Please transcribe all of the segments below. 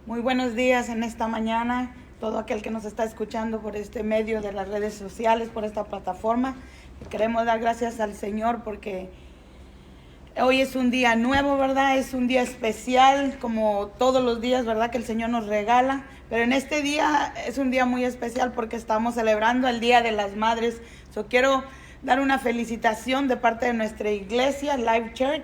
Muy buenos días en esta mañana, todo aquel que nos está escuchando por este medio de las redes sociales, por esta plataforma. Queremos dar gracias al Señor porque hoy es un día nuevo, ¿verdad? Es un día especial, como todos los días, ¿verdad? Que el Señor nos regala. Pero en este día es un día muy especial porque estamos celebrando el Día de las Madres. Quiero dar una felicitación de parte de nuestra iglesia, Life Church,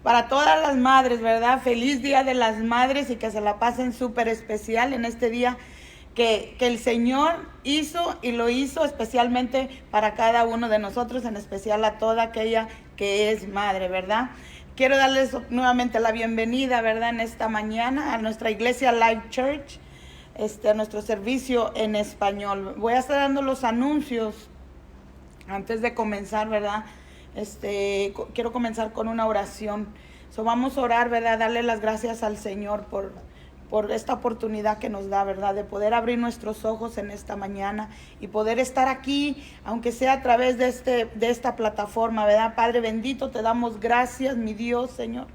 para todas las madres, ¿verdad? Feliz Día de las Madres y que se la pasen súper especial en este día que el Señor hizo y lo hizo especialmente para cada uno de nosotros, en especial a toda aquella que es madre, ¿verdad? Quiero darles nuevamente la bienvenida, ¿verdad? En esta mañana a nuestra iglesia Life Church, a nuestro servicio en español. Voy a estar dando los anuncios antes de comenzar, ¿verdad? Quiero comenzar con una oración. Vamos a orar, ¿verdad? Darle las gracias al Señor por esta oportunidad que nos da, ¿verdad? De poder abrir nuestros ojos en esta mañana y poder estar aquí, aunque sea a través de esta plataforma, ¿verdad? Padre bendito, te damos gracias, mi Dios, Señor.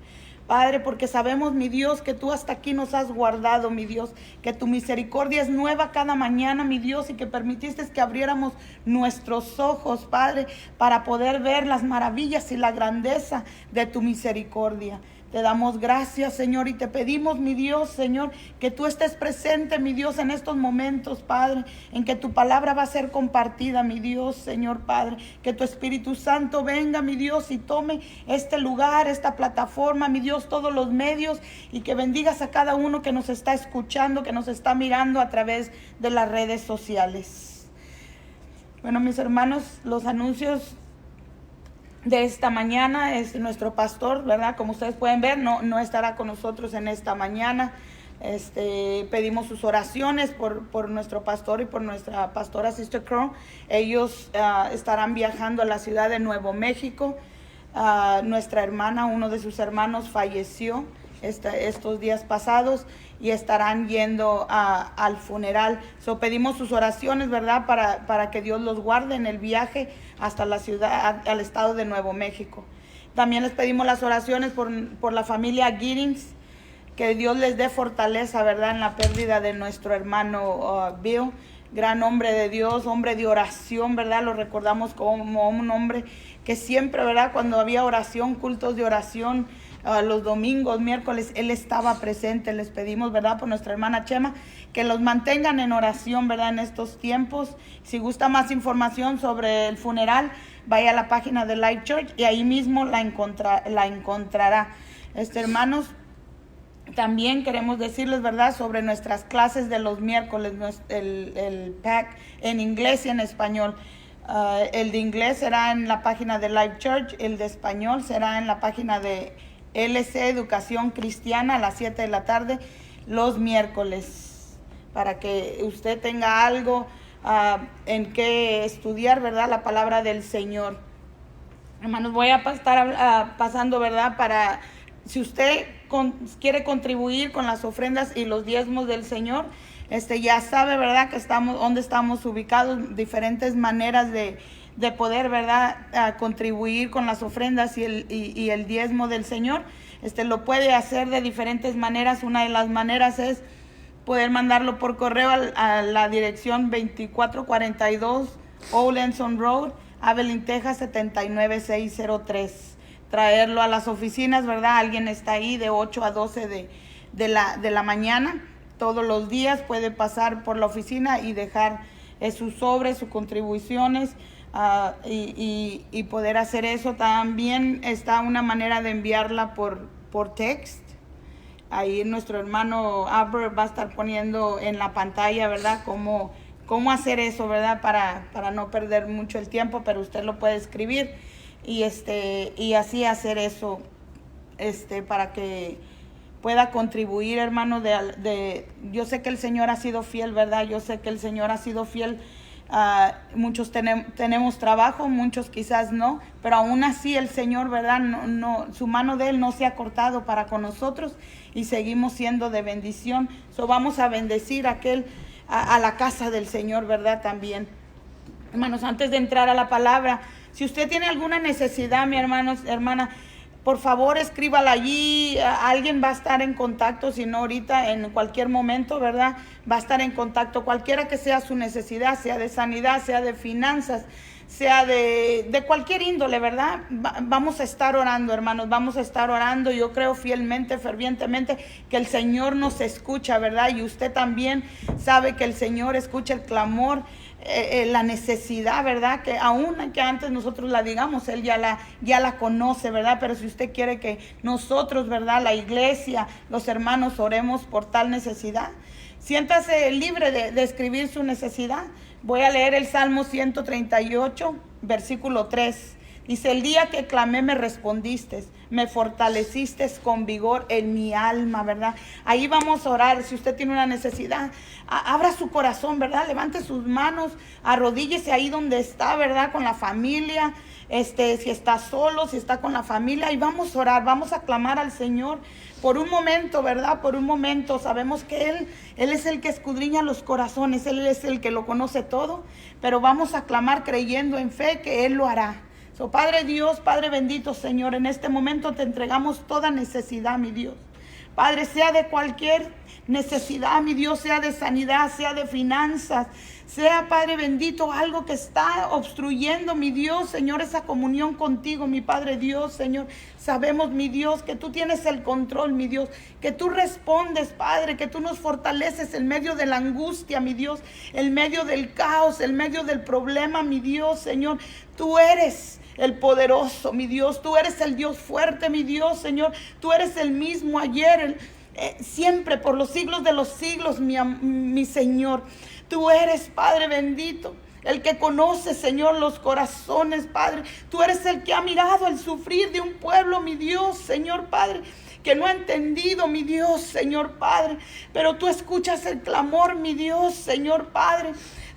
Padre, porque sabemos, mi Dios, que tú hasta aquí nos has guardado, mi Dios, que tu misericordia es nueva cada mañana, mi Dios, y que permitiste que abriéramos nuestros ojos, Padre, para poder ver las maravillas y la grandeza de tu misericordia. Te damos gracias, Señor, y te pedimos, mi Dios, Señor, que tú estés presente, mi Dios, en estos momentos, Padre, en que tu palabra va a ser compartida, mi Dios, Señor, Padre, que tu Espíritu Santo venga, mi Dios, y tome este lugar, esta plataforma, mi Dios, todos los medios, y que bendigas a cada uno que nos está escuchando, que nos está mirando a través de las redes sociales. Bueno, mis hermanos, los anuncios de esta mañana es nuestro pastor, ¿verdad? Como ustedes pueden ver, no estará con nosotros en esta mañana. Pedimos sus oraciones por nuestro pastor y por nuestra pastora Sister Crow. Ellos estarán viajando a la ciudad de Nuevo México. Nuestra hermana, uno de sus hermanos falleció estos días pasados y estarán yendo al funeral. Pedimos sus oraciones, ¿verdad? Para que Dios los guarde en el viaje hasta la ciudad, al estado de Nuevo México. También les pedimos las oraciones por la familia Giddings, que Dios les dé fortaleza, ¿verdad? En la pérdida de nuestro hermano Bill, gran hombre de Dios, hombre de oración, ¿verdad? Lo recordamos como un hombre que siempre, ¿verdad? Cuando había oración, cultos de oración, los domingos, miércoles, él estaba presente. Les pedimos, ¿verdad? Por nuestra hermana Chema, que los mantengan en oración, ¿verdad? En estos tiempos. Si gusta más información sobre el funeral, vaya a la página de Life Church y ahí mismo la encontrará. Hermanos, también queremos decirles, ¿verdad?, sobre nuestras clases de los miércoles, el PAC en inglés y en español. El de inglés será en la página de Life Church, el de español será en la página de LC Educación Cristiana a las 7 de la tarde los miércoles, para que usted tenga algo en que estudiar, ¿verdad?, la palabra del Señor. Hermanos, voy a estar pasando, ¿verdad?, para si usted quiere contribuir con las ofrendas y los diezmos del Señor, ya sabe, ¿verdad?, que dónde estamos ubicados, diferentes maneras de poder, ¿verdad?, contribuir con las ofrendas y el diezmo del Señor. Lo puede hacer de diferentes maneras. Una de las maneras es poder mandarlo por correo a la dirección 2442 Olenson Road, Abilene, Texas 79603. Traerlo a las oficinas, ¿verdad? Alguien está ahí de 8 a 12 de la mañana. Todos los días puede pasar por la oficina y dejar sus sobres, sus contribuciones y poder hacer eso. También está una manera de enviarla por text. Ahí nuestro hermano Albert va a estar poniendo en la pantalla, ¿verdad?, cómo hacer eso, ¿verdad?, para no perder mucho el tiempo, pero usted lo puede escribir y así hacer eso, para que pueda contribuir, hermano. Yo sé que el Señor ha sido fiel, ¿verdad? Yo sé que el Señor ha sido fiel. Muchos tenemos trabajo, muchos quizás no, pero aún así el Señor, ¿verdad?, su mano de Él no se ha cortado para con nosotros y seguimos siendo de bendición. Vamos a bendecir a la casa del Señor, ¿verdad?, también. Hermanos, antes de entrar a la palabra, si usted tiene alguna necesidad, mi hermana, por favor escríbala allí. Alguien va a estar en contacto, si no ahorita, en cualquier momento, ¿verdad? Va a estar en contacto, cualquiera que sea su necesidad, sea de sanidad, sea de finanzas, sea de cualquier índole, ¿verdad? Vamos a estar orando, hermanos, vamos a estar orando. Yo creo fielmente, fervientemente, que el Señor nos escucha, ¿verdad? Y usted también sabe que el Señor escucha el clamor, la necesidad, ¿verdad? Que aún que antes nosotros la digamos, Él ya la conoce, ¿verdad? Pero si usted quiere que nosotros, ¿verdad? La iglesia, los hermanos, oremos por tal necesidad, siéntase libre de escribir su necesidad. Voy a leer el Salmo 138, versículo 3. Dice: el día que clamé me respondiste, me fortaleciste con vigor en mi alma, ¿verdad? Ahí vamos a orar. Si usted tiene una necesidad, abra su corazón, ¿verdad? Levante sus manos, arrodíllese ahí donde está, ¿verdad? Con la familia, si está solo, si está con la familia, y vamos a orar, vamos a clamar al Señor. Por un momento, ¿verdad? Por un momento. Sabemos que Él es el que escudriña los corazones, Él es el que lo conoce todo, pero vamos a clamar creyendo en fe que Él lo hará. Padre Dios, Padre bendito, Señor, en este momento te entregamos toda necesidad, mi Dios. Padre, sea de cualquier necesidad, mi Dios, sea de sanidad, sea de finanzas, sea, Padre bendito, algo que está obstruyendo, mi Dios, Señor, esa comunión contigo, mi Padre Dios, Señor. Sabemos, mi Dios, que tú tienes el control, mi Dios, que tú respondes, Padre, que tú nos fortaleces en medio de la angustia, mi Dios, en medio del caos, en medio del problema, mi Dios, Señor. Tú eres el poderoso, mi Dios. Tú eres el Dios fuerte, mi Dios, Señor. Tú eres el mismo ayer, siempre, por los siglos de los siglos, mi Señor. Tú eres, Padre bendito, el que conoce, Señor, los corazones, Padre. Tú eres el que ha mirado el sufrir de un pueblo, mi Dios, Señor, Padre, que no ha entendido, mi Dios, Señor, Padre. Pero tú escuchas el clamor, mi Dios, Señor, Padre.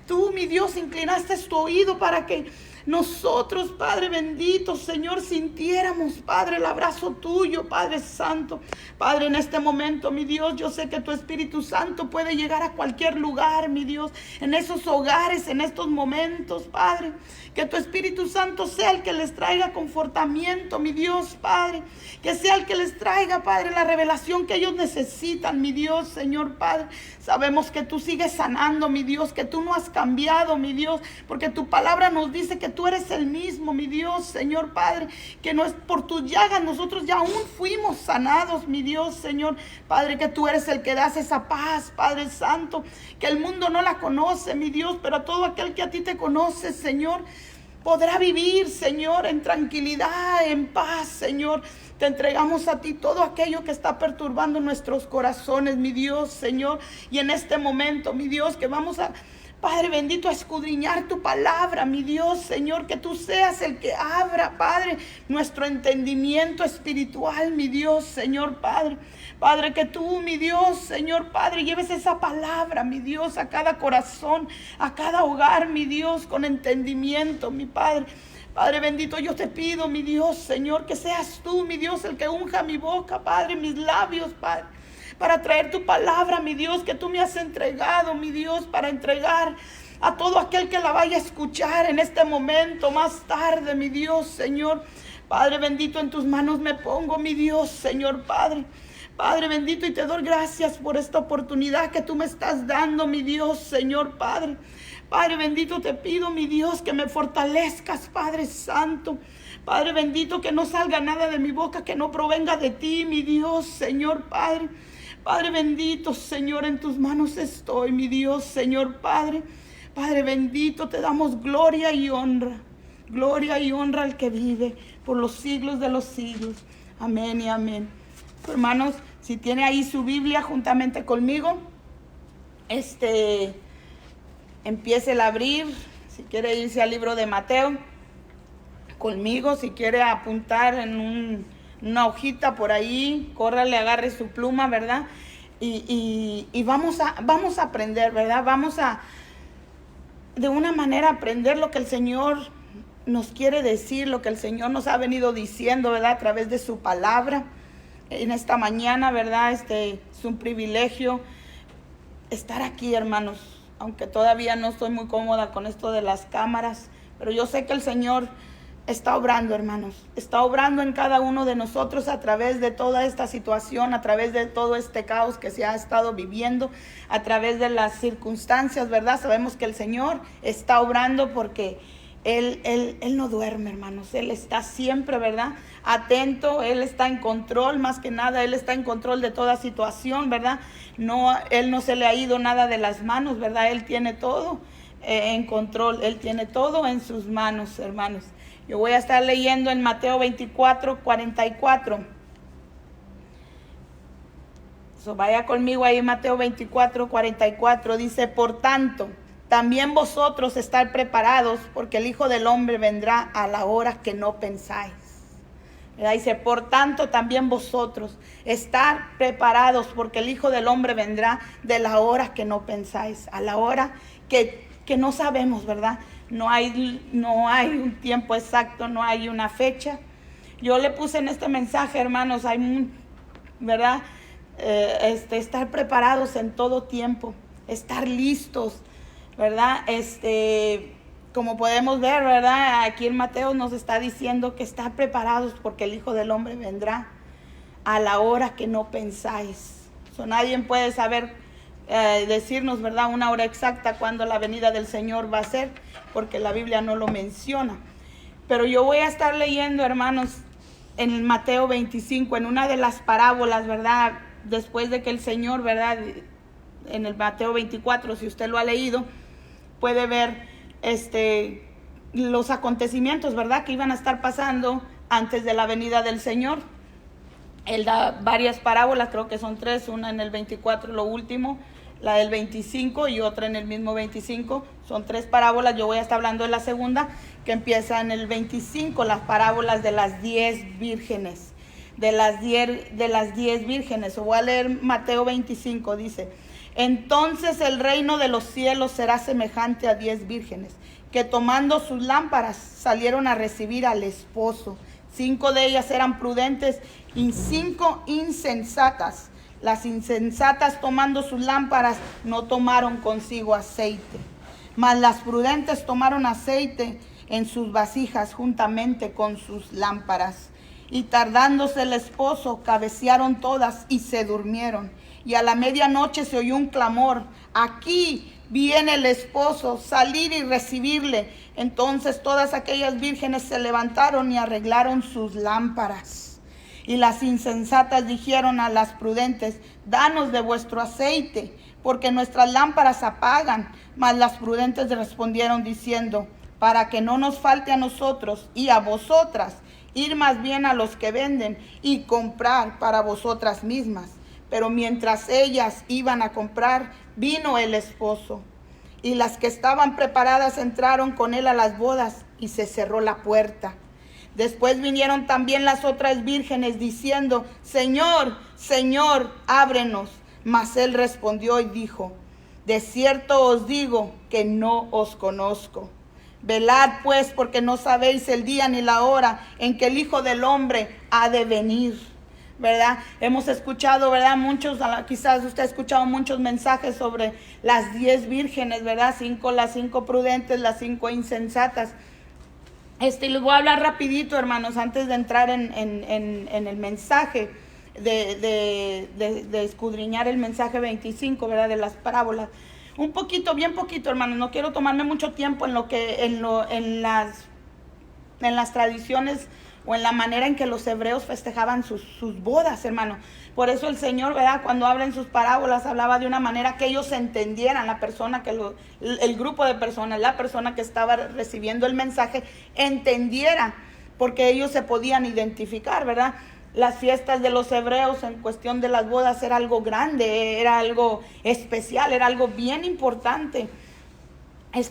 Tú, mi Dios, inclinaste tu oído para que nosotros, Padre bendito, Señor, sintiéramos, Padre, el abrazo tuyo, Padre Santo. Padre, en este momento, mi Dios, yo sé que tu Espíritu Santo puede llegar a cualquier lugar, mi Dios, en esos hogares, en estos momentos, Padre. Que tu Espíritu Santo sea el que les traiga confortamiento, mi Dios, Padre. Que sea el que les traiga, Padre, la revelación que ellos necesitan, mi Dios, Señor, Padre. Sabemos que tú sigues sanando, mi Dios, que tú no has cambiado, mi Dios, porque tu palabra nos dice que tú eres el mismo, mi Dios, Señor, Padre, que no es por tus llagas, nosotros ya aún fuimos sanados, mi Dios, Señor, Padre, que tú eres el que das esa paz, Padre Santo, que el mundo no la conoce, mi Dios, pero todo aquel que a ti te conoce, Señor, podrá vivir, Señor, en tranquilidad, en paz, Señor. Te entregamos a ti todo aquello que está perturbando nuestros corazones, mi Dios, Señor. Y en este momento, mi Dios, que vamos a, Padre bendito, a escudriñar tu palabra, mi Dios, Señor, que tú seas el que abra, Padre, nuestro entendimiento espiritual, mi Dios, Señor, Padre. Padre, que tú, mi Dios, Señor, Padre, lleves esa palabra, mi Dios, a cada corazón, a cada hogar, mi Dios, con entendimiento, mi Padre. Padre bendito, yo te pido, mi Dios, Señor, que seas tú, mi Dios, el que unja mi boca, Padre, mis labios, Padre, para traer tu palabra, mi Dios, que tú me has entregado, mi Dios, para entregar a todo aquel que la vaya a escuchar en este momento, más tarde, mi Dios, Señor. Padre bendito, en tus manos me pongo, mi Dios, Señor, Padre. Padre bendito, y te doy gracias por esta oportunidad que tú me estás dando, mi Dios, Señor, Padre. Padre bendito, te pido, mi Dios, que me fortalezcas, Padre Santo. Padre bendito, que no salga nada de mi boca que no provenga de ti, mi Dios, Señor, Padre. Padre bendito, Señor, en tus manos estoy, mi Dios, Señor, Padre. Padre bendito, te damos gloria y honra. Gloria y honra al que vive por los siglos de los siglos. Amén y amén. Hermanos, si tiene ahí su Biblia juntamente conmigo, empiece a abrir. Si quiere irse al libro de Mateo conmigo, si quiere apuntar en una hojita por ahí, córrale, agarre su pluma, ¿verdad? Y vamos a aprender, ¿verdad? Vamos a, de una manera, aprender lo que el Señor nos quiere decir, lo que el Señor nos ha venido diciendo, ¿verdad? A través de su palabra. En esta mañana, ¿verdad? Es un privilegio estar aquí, hermanos. Aunque todavía no estoy muy cómoda con esto de las cámaras, pero yo sé que el Señor está obrando, hermanos. Está obrando en cada uno de nosotros a través de toda esta situación, a través de todo este caos que se ha estado viviendo, a través de las circunstancias, ¿verdad? Sabemos que el Señor está obrando porque Él no duerme, hermanos. Él está siempre, ¿verdad?, atento. Él está en control, más que nada. Él está en control de toda situación, ¿verdad? No, Él no se le ha ido nada de las manos, ¿verdad? Él tiene todo en control. Él tiene todo en sus manos, hermanos. Yo voy a estar leyendo en Mateo 24, 44. Vaya conmigo ahí, Mateo 24, 44. Dice, por tanto, también vosotros estar preparados, porque el Hijo del Hombre vendrá a la hora que no pensáis. ¿Verdad? Dice, por tanto, también vosotros estar preparados, porque el Hijo del Hombre vendrá de la hora que no pensáis, a la hora que no sabemos, ¿verdad? No hay un tiempo exacto, no hay una fecha. Yo le puse en este mensaje, hermanos, ¿verdad? Estar preparados en todo tiempo, estar listos, ¿verdad? Como podemos ver, ¿verdad? Aquí en Mateo nos está diciendo que estar preparados porque el Hijo del Hombre vendrá a la hora que no pensáis. Nadie puede saber decirnos, ¿verdad?, una hora exacta cuando la venida del Señor va a ser, porque la Biblia no lo menciona. Pero yo voy a estar leyendo, hermanos, en el Mateo 25, en una de las parábolas, ¿verdad?, después de que el Señor, ¿verdad?, en el Mateo 24, si usted lo ha leído, puede ver los acontecimientos, ¿verdad?, que iban a estar pasando antes de la venida del Señor. Él da varias parábolas, creo que son 3, una en el 24, lo último, la del 25 y otra en el mismo 25. Son 3 parábolas. Yo voy a estar hablando de la segunda, que empieza en el 25, las parábolas de las 10 vírgenes. De las 10 vírgenes. Voy a leer Mateo 25, dice: entonces el reino de los cielos será semejante a 10 vírgenes, que tomando sus lámparas salieron a recibir al esposo. 5 de ellas eran prudentes y 5 insensatas. Las insensatas, tomando sus lámparas, no tomaron consigo aceite, mas las prudentes tomaron aceite en sus vasijas juntamente con sus lámparas. Y tardándose el esposo, cabecearon todas y se durmieron. Y a la medianoche se oyó un clamor: aquí viene el esposo, salid y recibirle. Entonces todas aquellas vírgenes se levantaron y arreglaron sus lámparas. Y las insensatas dijeron a las prudentes: danos de vuestro aceite, porque nuestras lámparas apagan. Mas las prudentes respondieron diciendo: para que no nos falte a nosotros y a vosotras, ir más bien a los que venden y comprar para vosotras mismas. Pero mientras ellas iban a comprar, vino el esposo. Y las que estaban preparadas entraron con él a las bodas, y se cerró la puerta. Después vinieron también las otras vírgenes diciendo: Señor, Señor, ábrenos. Mas él respondió y dijo: de cierto os digo que no os conozco. Velad pues, porque no sabéis el día ni la hora en que el Hijo del Hombre ha de venir. ¿Verdad? Hemos escuchado, ¿verdad?, quizás usted ha escuchado muchos mensajes sobre las 10 vírgenes, ¿verdad? Las 5 prudentes, las 5 insensatas. Les voy a hablar rapidito, hermanos, antes de entrar en el mensaje, de escudriñar el mensaje 25, ¿verdad?, de las parábolas. Un poquito, bien poquito, hermanos. No quiero tomarme mucho tiempo en las tradiciones o en la manera en que los hebreos festejaban sus bodas, hermano. Por eso el Señor, ¿verdad?, cuando habla en sus parábolas, hablaba de una manera que ellos entendieran, el grupo de personas, la persona que estaba recibiendo el mensaje, entendiera, porque ellos se podían identificar, ¿verdad? Las fiestas de los hebreos en cuestión de las bodas era algo grande, era algo especial, era algo bien importante.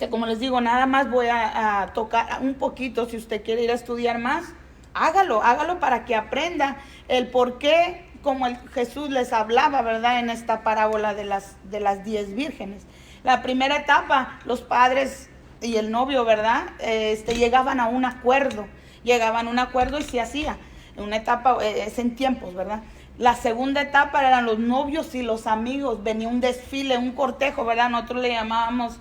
Como les digo, nada más voy a tocar un poquito. Si usted quiere ir a estudiar más, hágalo para que aprenda el por qué, como Jesús les hablaba, ¿verdad?, en esta parábola de las 10 vírgenes. La primera etapa, los padres y el novio, ¿verdad?, llegaban a un acuerdo y se hacía. Una etapa es en tiempos, ¿verdad? La segunda etapa eran los novios y los amigos. Venía un desfile, un cortejo, ¿verdad? Nosotros le llamábamos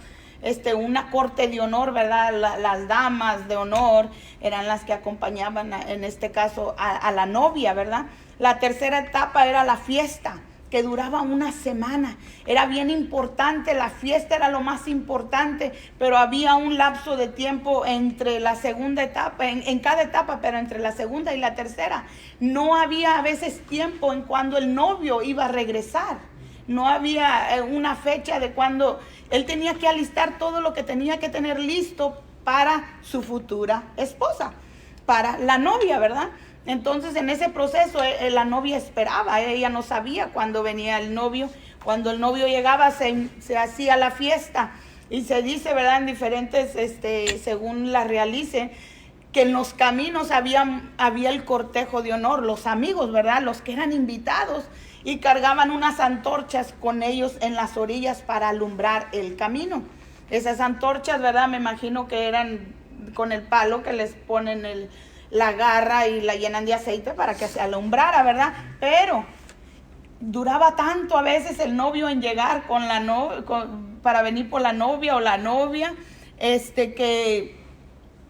una corte de honor, ¿verdad? Las damas de honor eran las que acompañaban, en este caso, a la novia, ¿verdad? La tercera etapa era la fiesta, que duraba una semana. Era bien importante, la fiesta era lo más importante, pero había un lapso de tiempo entre la segunda etapa, en cada etapa, pero entre la segunda y la tercera. No había a veces tiempo en cuando el novio iba a regresar. No había una fecha de cuando él tenía que alistar todo lo que tenía que tener listo para su futura esposa, para la novia, ¿verdad? Entonces, en ese proceso, la novia esperaba, ella no sabía cuándo venía el novio. Cuando el novio llegaba, se hacía la fiesta. Y se dice, ¿verdad?, en diferentes, según la realice, que en los caminos había el cortejo de honor, los amigos, ¿verdad?, los que eran invitados, y cargaban unas antorchas con ellos en las orillas para alumbrar el camino. Esas antorchas, ¿verdad?, me imagino que eran con el palo que les ponen la garra y la llenan de aceite para que se alumbrara, ¿verdad? Pero duraba tanto a veces el novio en llegar para venir por la novia o la novia, que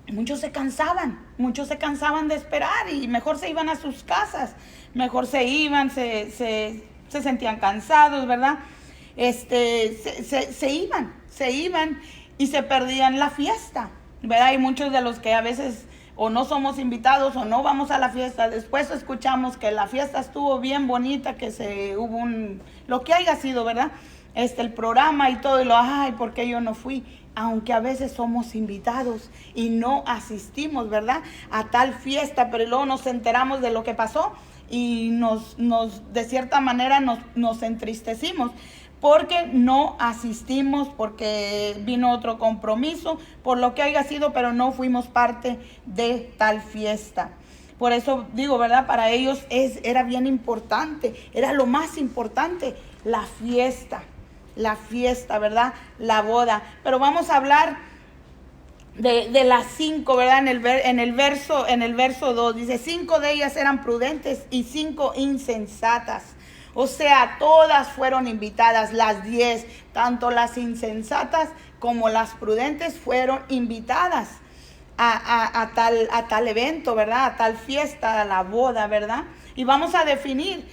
muchos se cansaban de esperar y mejor se iban a sus casas, mejor se iban, se sentían cansados, ¿verdad? Se iban y se perdían la fiesta, ¿verdad? Y muchos de los que a veces o no somos invitados o no vamos a la fiesta, después escuchamos que la fiesta estuvo bien bonita, que hubo lo que haya sido, ¿verdad? El programa y todo, y ay, ¿por qué yo no fui? Aunque a veces somos invitados y no asistimos, ¿verdad?, a tal fiesta, pero luego nos enteramos de lo que pasó y de cierta manera nos entristecimos, porque no asistimos, porque vino otro compromiso, por lo que haya sido, pero no fuimos parte de tal fiesta. Por eso digo, ¿verdad?, para ellos era bien importante, era lo más importante, la fiesta, ¿verdad?, la boda. Pero vamos a hablar de las 5, ¿verdad? En el verso 2 dice: 5 de ellas eran prudentes y 5 insensatas. O sea, todas fueron invitadas, las 10, tanto las insensatas como las prudentes fueron invitadas a tal evento, ¿verdad? A tal fiesta, a la boda, ¿verdad? Y vamos a definir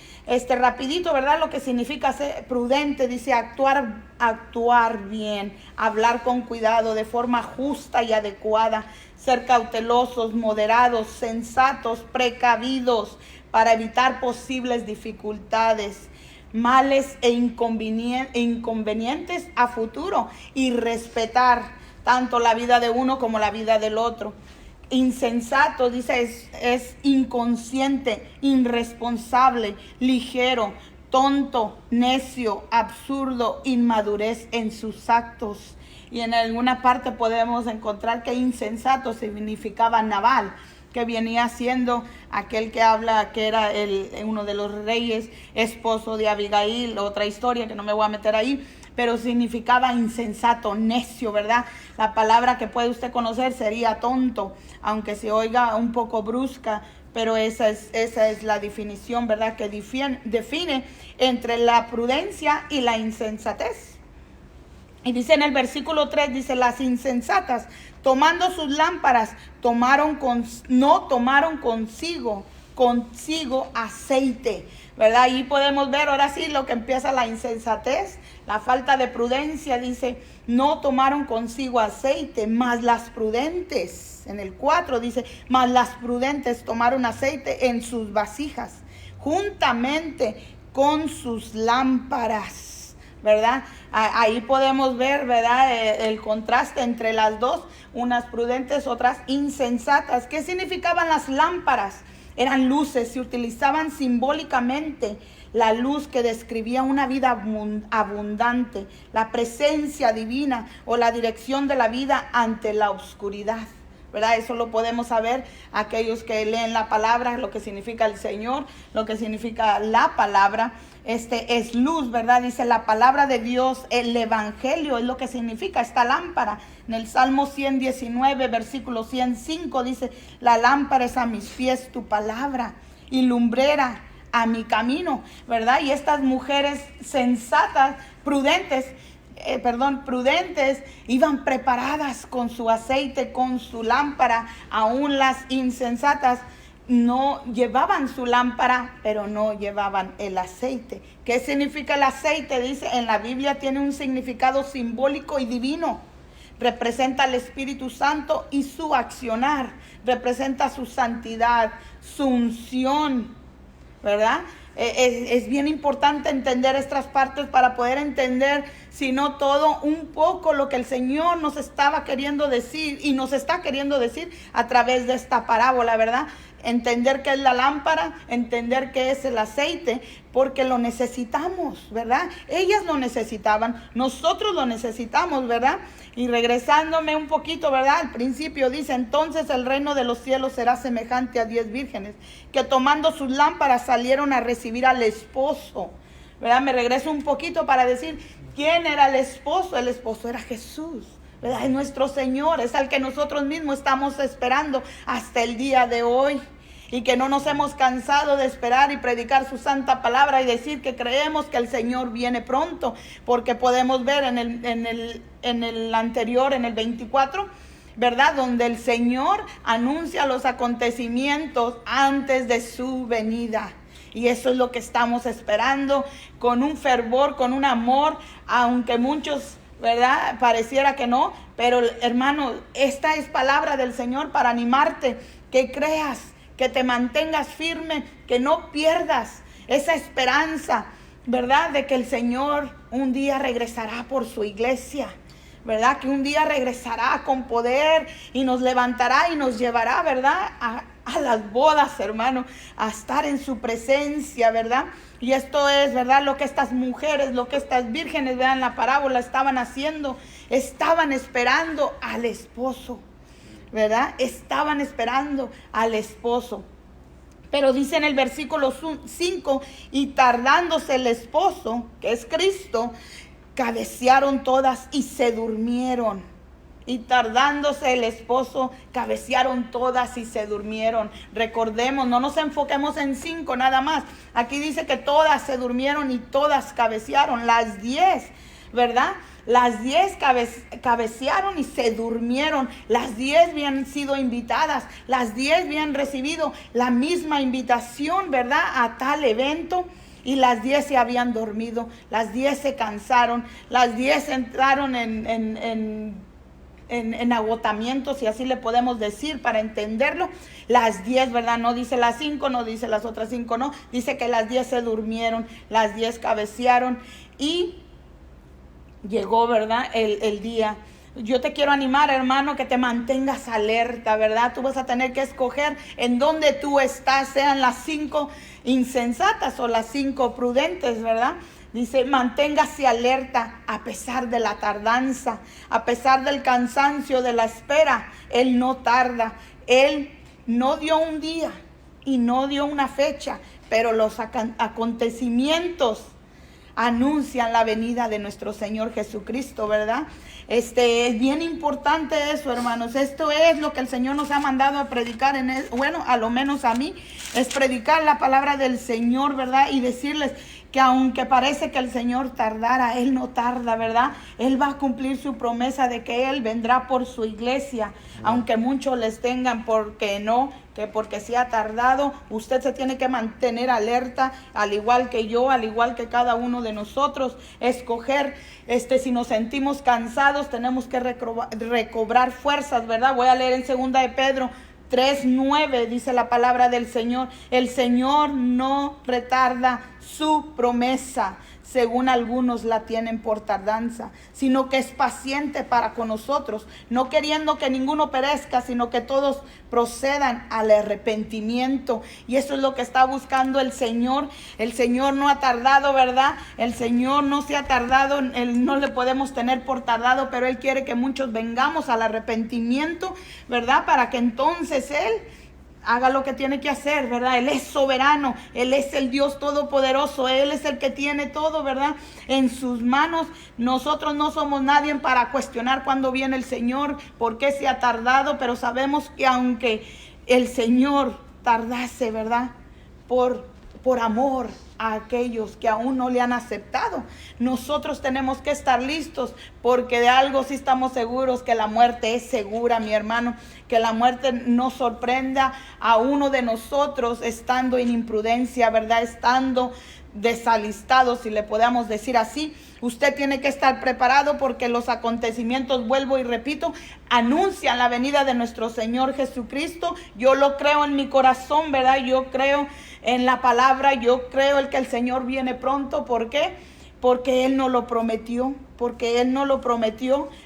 rapidito, ¿verdad?, lo que significa ser prudente. Dice actuar bien, hablar con cuidado, de forma justa y adecuada, ser cautelosos, moderados, sensatos, precavidos, para evitar posibles dificultades, males e inconvenientes a futuro, y respetar tanto la vida de uno como la vida del otro. Insensato, dice, es inconsciente, irresponsable, ligero, tonto, necio, absurdo, inmadurez en sus actos. Y en alguna parte podemos encontrar que insensato significaba Nabal, que venía siendo aquel que habla que era uno de los reyes, esposo de Abigail, otra historia que no me voy a meter ahí, pero significaba insensato, necio, ¿verdad? La palabra que puede usted conocer sería tonto, aunque se oiga un poco brusca, pero esa es la definición, ¿verdad?, que define entre la prudencia y la insensatez. Y dice en el versículo 3, dice: las insensatas, tomando sus lámparas, no tomaron consigo aceite, ¿verdad? Ahí podemos ver ahora sí lo que empieza la insensatez, la falta de prudencia. Dice: no tomaron consigo aceite, mas las prudentes, en el 4 dice: mas las prudentes tomaron aceite en sus vasijas, juntamente con sus lámparas, ¿verdad? Ahí podemos ver, ¿verdad?, el contraste entre las dos, unas prudentes, otras insensatas. ¿Qué significaban las lámparas? Eran luces, se utilizaban simbólicamente la luz que describía una vida abundante, la presencia divina o la dirección de la vida ante la oscuridad, ¿verdad? Eso lo podemos saber aquellos que leen la palabra, lo que significa el Señor, lo que significa la palabra. Es luz, ¿verdad? Dice la palabra de Dios, el evangelio es lo que significa esta lámpara. En el Salmo 119, versículo 105 dice: la lámpara es a mis pies tu palabra y lumbrera a mi camino, ¿verdad? Y estas mujeres sensatas, prudentes, prudentes, iban preparadas con su aceite, con su lámpara. Aún las insensatas no llevaban su lámpara, pero no llevaban el aceite. ¿Qué significa el aceite? Dice, en la Biblia tiene un significado simbólico y divino. Representa al Espíritu Santo y su accionar. Representa su santidad, su unción, ¿verdad? Es bien importante entender estas partes para poder entender, si no todo, un poco lo que el Señor nos estaba queriendo decir y nos está queriendo decir a través de esta parábola, ¿verdad? Entender qué es la lámpara, entender qué es el aceite, porque lo necesitamos, ¿verdad? Ellas lo necesitaban, nosotros lo necesitamos, ¿verdad? Y regresándome un poquito, ¿verdad? Al principio dice, entonces el reino de los cielos será semejante a 10 vírgenes, que tomando sus lámparas salieron a recibir al esposo, ¿verdad? Me regreso un poquito para decir, ¿quién era el esposo? El esposo era Jesús, ¿verdad? Es nuestro Señor, es al que nosotros mismos estamos esperando hasta el día de hoy. Y que no nos hemos cansado de esperar y predicar su santa palabra y decir que creemos que el Señor viene pronto, porque podemos ver en el anterior, en el 24, ¿verdad? Donde el Señor anuncia los acontecimientos antes de su venida. Y eso es lo que estamos esperando con un fervor, con un amor, aunque muchos, ¿verdad?, pareciera que no, pero hermano, esta es palabra del Señor para animarte, que creas, que te mantengas firme, que no pierdas esa esperanza, ¿verdad? De que el Señor un día regresará por su iglesia, ¿verdad? Que un día regresará con poder y nos levantará y nos llevará, ¿verdad? A las bodas, hermano, a estar en su presencia, ¿verdad? Y esto es, ¿verdad?, lo que estas mujeres, lo que estas vírgenes, ¿verdad?, en la parábola estaban haciendo. Estaban esperando al esposo, ¿verdad? Estaban esperando al esposo. Pero dice en el versículo 5, y tardándose el esposo, que es Cristo, cabecearon todas y se durmieron. Y tardándose el esposo, cabecearon todas y se durmieron. Recordemos, no nos enfoquemos en 5 nada más. Aquí dice que todas se durmieron y todas cabecearon. Las 10, ¿verdad? Las 10 cabecearon y se durmieron. Las 10 habían sido invitadas. Las 10 habían recibido la misma invitación, ¿verdad?, a tal evento. Y las 10 se habían dormido. Las 10 se cansaron. Las 10 entraron en agotamiento, si así le podemos decir, para entenderlo. Las 10, ¿verdad? No dice las 5, no dice las otras 5, no. Dice que las 10 se durmieron. Las 10 cabecearon y llegó, ¿verdad?, el día. Yo te quiero animar, hermano, que te mantengas alerta, ¿verdad? Tú vas a tener que escoger en dónde tú estás, sean las 5 insensatas o las 5 prudentes, ¿verdad? Dice, manténgase alerta a pesar de la tardanza, a pesar del cansancio de la espera. Él no tarda. Él no dio un día y no dio una fecha, pero los acontecimientos anuncian la venida de nuestro Señor Jesucristo, ¿verdad? Es bien importante eso, hermanos. Esto es lo que el Señor nos ha mandado a predicar, bueno, a lo menos a mí, es predicar la palabra del Señor, ¿verdad? Y decirles que aunque parece que el Señor tardara, Él no tarda, ¿verdad? Él va a cumplir su promesa de que Él vendrá por su iglesia, aunque muchos les tengan porque no, que porque se ha tardado. Usted se tiene que mantener alerta, al igual que yo, al igual que cada uno de nosotros, escoger, si nos sentimos cansados, tenemos que recobrar fuerzas, ¿verdad? Voy a leer en 2 de Pedro 3:9, dice la palabra del Señor. El Señor no retarda su promesa, según algunos la tienen por tardanza, sino que es paciente para con nosotros, no queriendo que ninguno perezca, sino que todos procedan al arrepentimiento. Y eso es lo que está buscando el Señor. El Señor no ha tardado, ¿verdad? El Señor no se ha tardado, no le podemos tener por tardado, pero Él quiere que muchos vengamos al arrepentimiento, ¿verdad? Para que entonces Él haga lo que tiene que hacer, ¿verdad? Él es soberano, Él es el Dios todopoderoso, Él es el que tiene todo, ¿verdad?, en sus manos. Nosotros no somos nadie para cuestionar cuándo viene el Señor, por qué se ha tardado, pero sabemos que aunque el Señor tardase, ¿verdad?, por amor, a aquellos que aún no le han aceptado. Nosotros tenemos que estar listos, porque de algo sí estamos seguros, que la muerte es segura, mi hermano, que la muerte no sorprenda a uno de nosotros estando en imprudencia, ¿verdad? Estando desalistado, si le podemos decir así. Usted tiene que estar preparado, porque los acontecimientos, vuelvo y repito, anuncian la venida de nuestro Señor Jesucristo. Yo lo creo en mi corazón, ¿verdad? Yo creo en la palabra, yo creo en que el Señor viene pronto. ¿Por qué? Porque Él no lo prometió,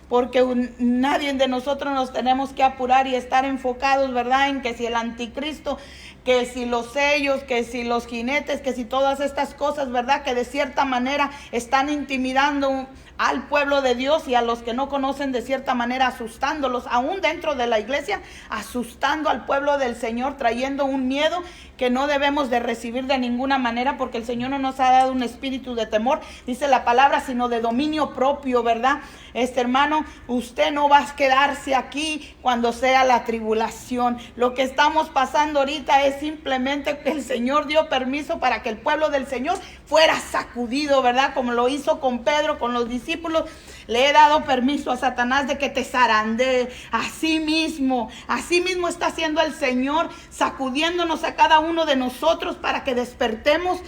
porque nadie de nosotros nos tenemos que apurar y estar enfocados, ¿verdad? En que si el anticristo, que si los sellos, que si los jinetes, que si todas estas cosas, ¿verdad? Que de cierta manera están intimidando al pueblo de Dios y a los que no conocen, de cierta manera asustándolos, aún dentro de la iglesia, asustando al pueblo del Señor, trayendo un miedo que no debemos de recibir de ninguna manera, porque el Señor no nos ha dado un espíritu de temor, dice la palabra, sino de dominio propio, ¿verdad? Hermano, usted no va a quedarse aquí cuando sea la tribulación. Lo que estamos pasando ahorita es simplemente que el Señor dio permiso para que el pueblo del Señor fuera sacudido, ¿verdad? Como lo hizo con Pedro, con los discípulos. Le he dado permiso a Satanás de que te zarandee. Así mismo está haciendo el Señor, sacudiéndonos a cada uno de nosotros para que despertemos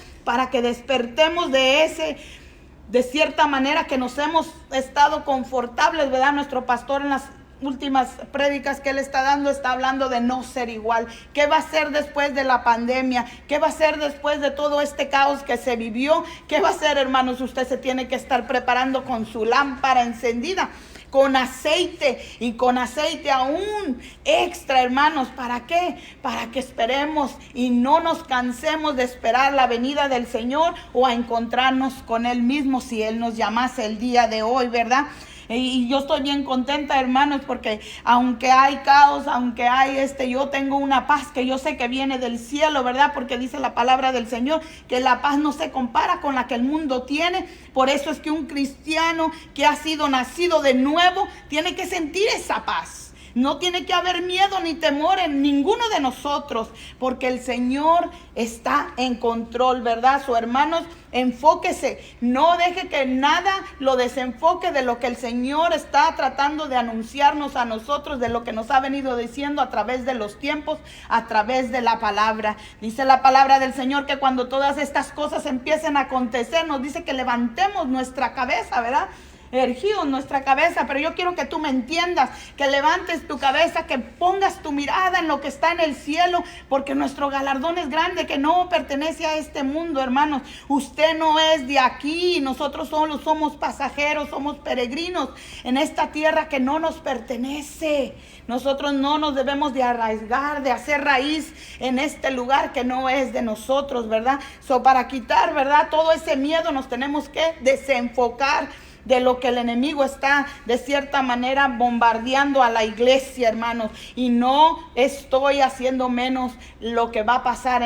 de cierta manera que nos hemos estado confortables, ¿verdad? Nuestro pastor en las últimas prédicas que él está dando, está hablando de no ser igual. ¿Qué va a ser después de la pandemia? ¿Qué va a ser después de todo este caos que se vivió? ¿Qué va a ser, hermanos? Usted se tiene que estar preparando con su lámpara encendida, con aceite, y con aceite aún extra, hermanos. ¿Para qué? Para que esperemos y no nos cansemos de esperar la venida del Señor, o a encontrarnos con Él mismo si Él nos llamase el día de hoy, ¿verdad? Y yo estoy bien contenta, hermanos, porque aunque hay caos, aunque hay yo tengo una paz que yo sé que viene del cielo, ¿verdad? Porque dice la palabra del Señor que la paz no se compara con la que el mundo tiene. Por eso es que un cristiano que ha sido nacido de nuevo tiene que sentir esa paz. No tiene que haber miedo ni temor en ninguno de nosotros, porque el Señor está en control, ¿verdad? So, hermanos, enfóquese, no deje que nada lo desenfoque de lo que el Señor está tratando de anunciarnos a nosotros, de lo que nos ha venido diciendo a través de los tiempos, a través de la palabra. Dice la palabra del Señor que cuando todas estas cosas empiecen a acontecer, nos dice que levantemos nuestra cabeza, ¿verdad? Erguido nuestra cabeza, pero yo quiero que tú me entiendas, que levantes tu cabeza, que pongas tu mirada en lo que está en el cielo, porque nuestro galardón es grande, que no pertenece a este mundo, hermanos. Usted no es de aquí, nosotros solo somos pasajeros, somos peregrinos en esta tierra que no nos pertenece. Nosotros no nos debemos de arraigar, de hacer raíz en este lugar que no es de nosotros, ¿verdad? Para quitar, ¿verdad?, todo ese miedo nos tenemos que desenfocar de lo que el enemigo está de cierta manera bombardeando a la iglesia, hermanos. Y no estoy haciendo menos lo que va a pasar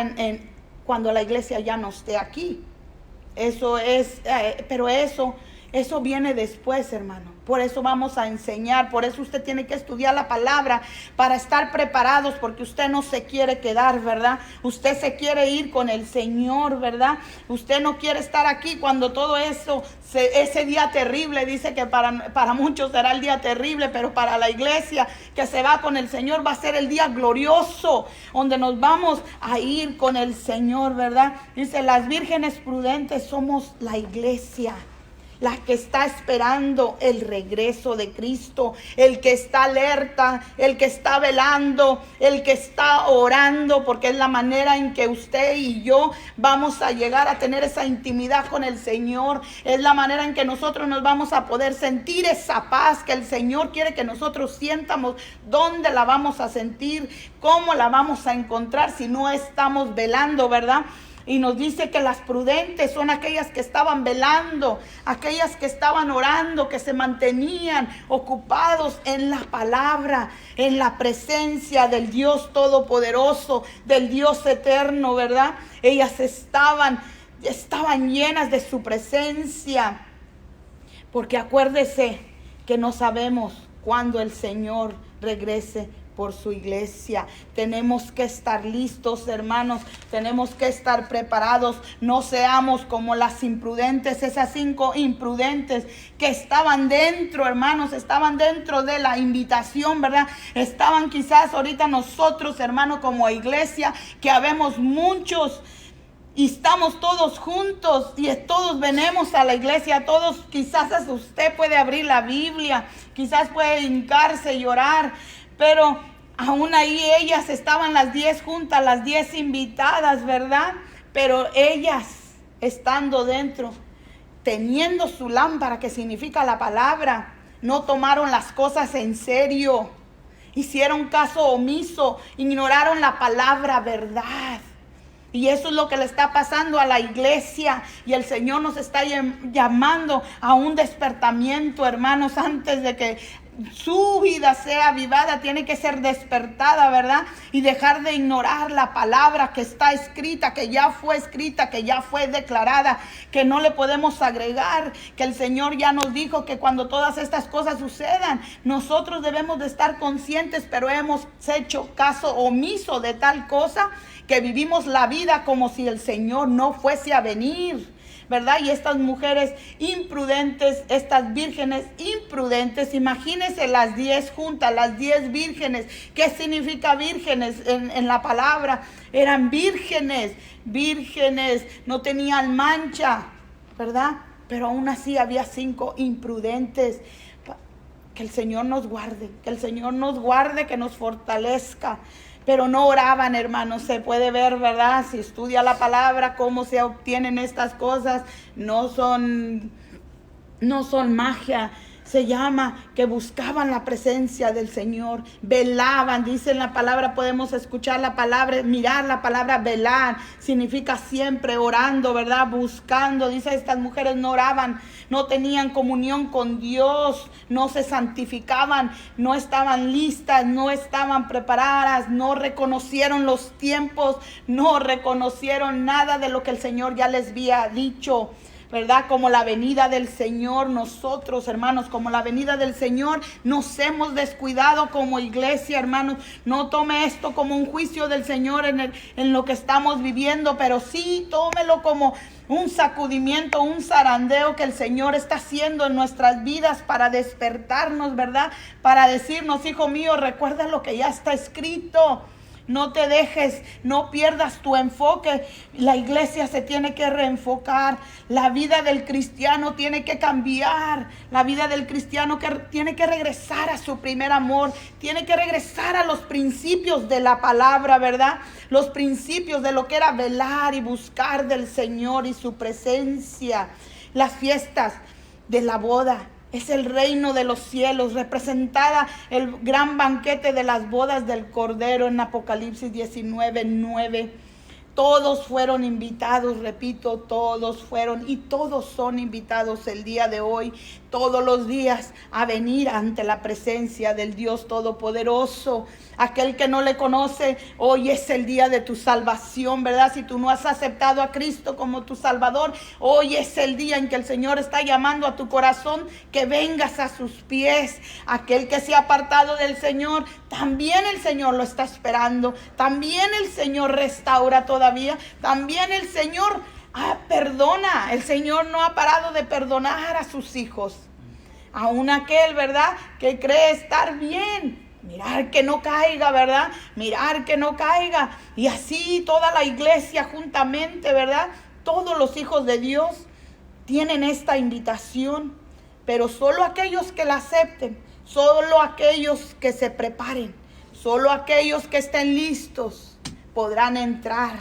cuando la iglesia ya no esté aquí. Eso es, pero eso viene después, hermano. Por eso vamos a enseñar, por eso usted tiene que estudiar la palabra para estar preparados, porque usted no se quiere quedar, ¿verdad? Usted se quiere ir con el Señor, ¿verdad? Usted no quiere estar aquí cuando todo eso, ese día terrible, dice que para muchos será el día terrible, pero para la iglesia que se va con el Señor va a ser el día glorioso, donde nos vamos a ir con el Señor, ¿verdad? Dice, las vírgenes prudentes somos la iglesia, la que está esperando el regreso de Cristo, el que está alerta, el que está velando, el que está orando, porque es la manera en que usted y yo vamos a llegar a tener esa intimidad con el Señor. Es la manera en que nosotros nos vamos a poder sentir esa paz que el Señor quiere que nosotros sientamos. ¿Dónde la vamos a sentir? ¿Cómo la vamos a encontrar si no estamos velando, verdad? Y nos dice que las prudentes son aquellas que estaban velando, aquellas que estaban orando, que se mantenían ocupados en la palabra, en la presencia del Dios Todopoderoso, del Dios Eterno, ¿verdad? Ellas estaban llenas de su presencia, porque acuérdese que no sabemos cuándo el Señor regrese por su iglesia. Tenemos que estar listos, hermanos. Tenemos que estar preparados. No seamos como las imprudentes, esas 5 imprudentes que estaban dentro, hermanos. Estaban dentro de la invitación, ¿verdad? Estaban quizás ahorita nosotros, hermanos, como iglesia, que habemos muchos y estamos todos juntos y todos venimos a la iglesia. Todos, quizás usted puede abrir la Biblia, quizás puede hincarse y orar, pero aún ahí ellas estaban las 10 juntas, las 10 invitadas, ¿verdad? Pero ellas estando dentro, teniendo su lámpara, que significa la palabra, no tomaron las cosas en serio, hicieron caso omiso, ignoraron la palabra verdad. Y eso es lo que le está pasando a la iglesia. Y el Señor nos está llamando a un despertamiento, hermanos. Antes de que su vida sea avivada, tiene que ser despertada, ¿verdad? Y dejar de ignorar la palabra que está escrita, que ya fue escrita, que ya fue declarada, que no le podemos agregar, que el Señor ya nos dijo que cuando todas estas cosas sucedan, nosotros debemos de estar conscientes, pero hemos hecho caso omiso de tal cosa, que vivimos la vida como si el Señor no fuese a venir, ¿verdad? Y estas mujeres imprudentes, estas vírgenes imprudentes, imagínense las 10 juntas, las 10 vírgenes. ¿Qué significa vírgenes en la palabra? Eran vírgenes, no tenían mancha, ¿verdad? Pero aún así había 5 imprudentes. Que el Señor nos guarde, que el Señor nos guarde, que nos fortalezca. Pero no oraban, hermanos. Se puede ver, ¿verdad? Si estudia la palabra, cómo se obtienen estas cosas. No son magia. Se llama que buscaban la presencia del Señor. Velaban, dice en la palabra, podemos escuchar la palabra, mirar la palabra velar. Significa siempre orando, ¿verdad? Buscando. Dice, estas mujeres no oraban, no tenían comunión con Dios, no se santificaban, no estaban listas, no estaban preparadas, no reconocieron los tiempos, no reconocieron nada de lo que el Señor ya les había dicho, ¿verdad? Como la venida del Señor, nosotros, hermanos, como la venida del Señor, nos hemos descuidado como iglesia, hermanos. No tome esto como un juicio del Señor en lo que estamos viviendo, pero sí tómelo como un sacudimiento, un zarandeo que el Señor está haciendo en nuestras vidas para despertarnos, ¿verdad? Para decirnos, hijo mío, recuerda lo que ya está escrito. No te dejes, no pierdas tu enfoque. La iglesia se tiene que reenfocar. La vida del cristiano tiene que cambiar. La vida del cristiano tiene que regresar a su primer amor. Tiene que regresar a los principios de la palabra, ¿verdad? Los principios de lo que era velar y buscar del Señor y su presencia. Las fiestas de la boda es el reino de los cielos, representada el gran banquete de las bodas del Cordero en Apocalipsis 19:9. Todos fueron invitados, repito, todos fueron y todos son invitados el día de hoy, todos los días, a venir ante la presencia del Dios Todopoderoso. Aquel que no le conoce, hoy es el día de tu salvación, ¿verdad? Si tú no has aceptado a Cristo como tu Salvador, hoy es el día en que el Señor está llamando a tu corazón que vengas a sus pies. Aquel que se ha apartado del Señor, también el Señor lo está esperando. También el Señor restaura todavía. También el Señor perdona. El Señor no ha parado de perdonar a sus hijos. Aún aquel, ¿verdad?, que cree estar bien. Mirar que no caiga, ¿verdad? Mirar que no caiga. Y así toda la iglesia juntamente, ¿verdad? Todos los hijos de Dios tienen esta invitación. Pero solo aquellos que la acepten, solo aquellos que se preparen, solo aquellos que estén listos podrán entrar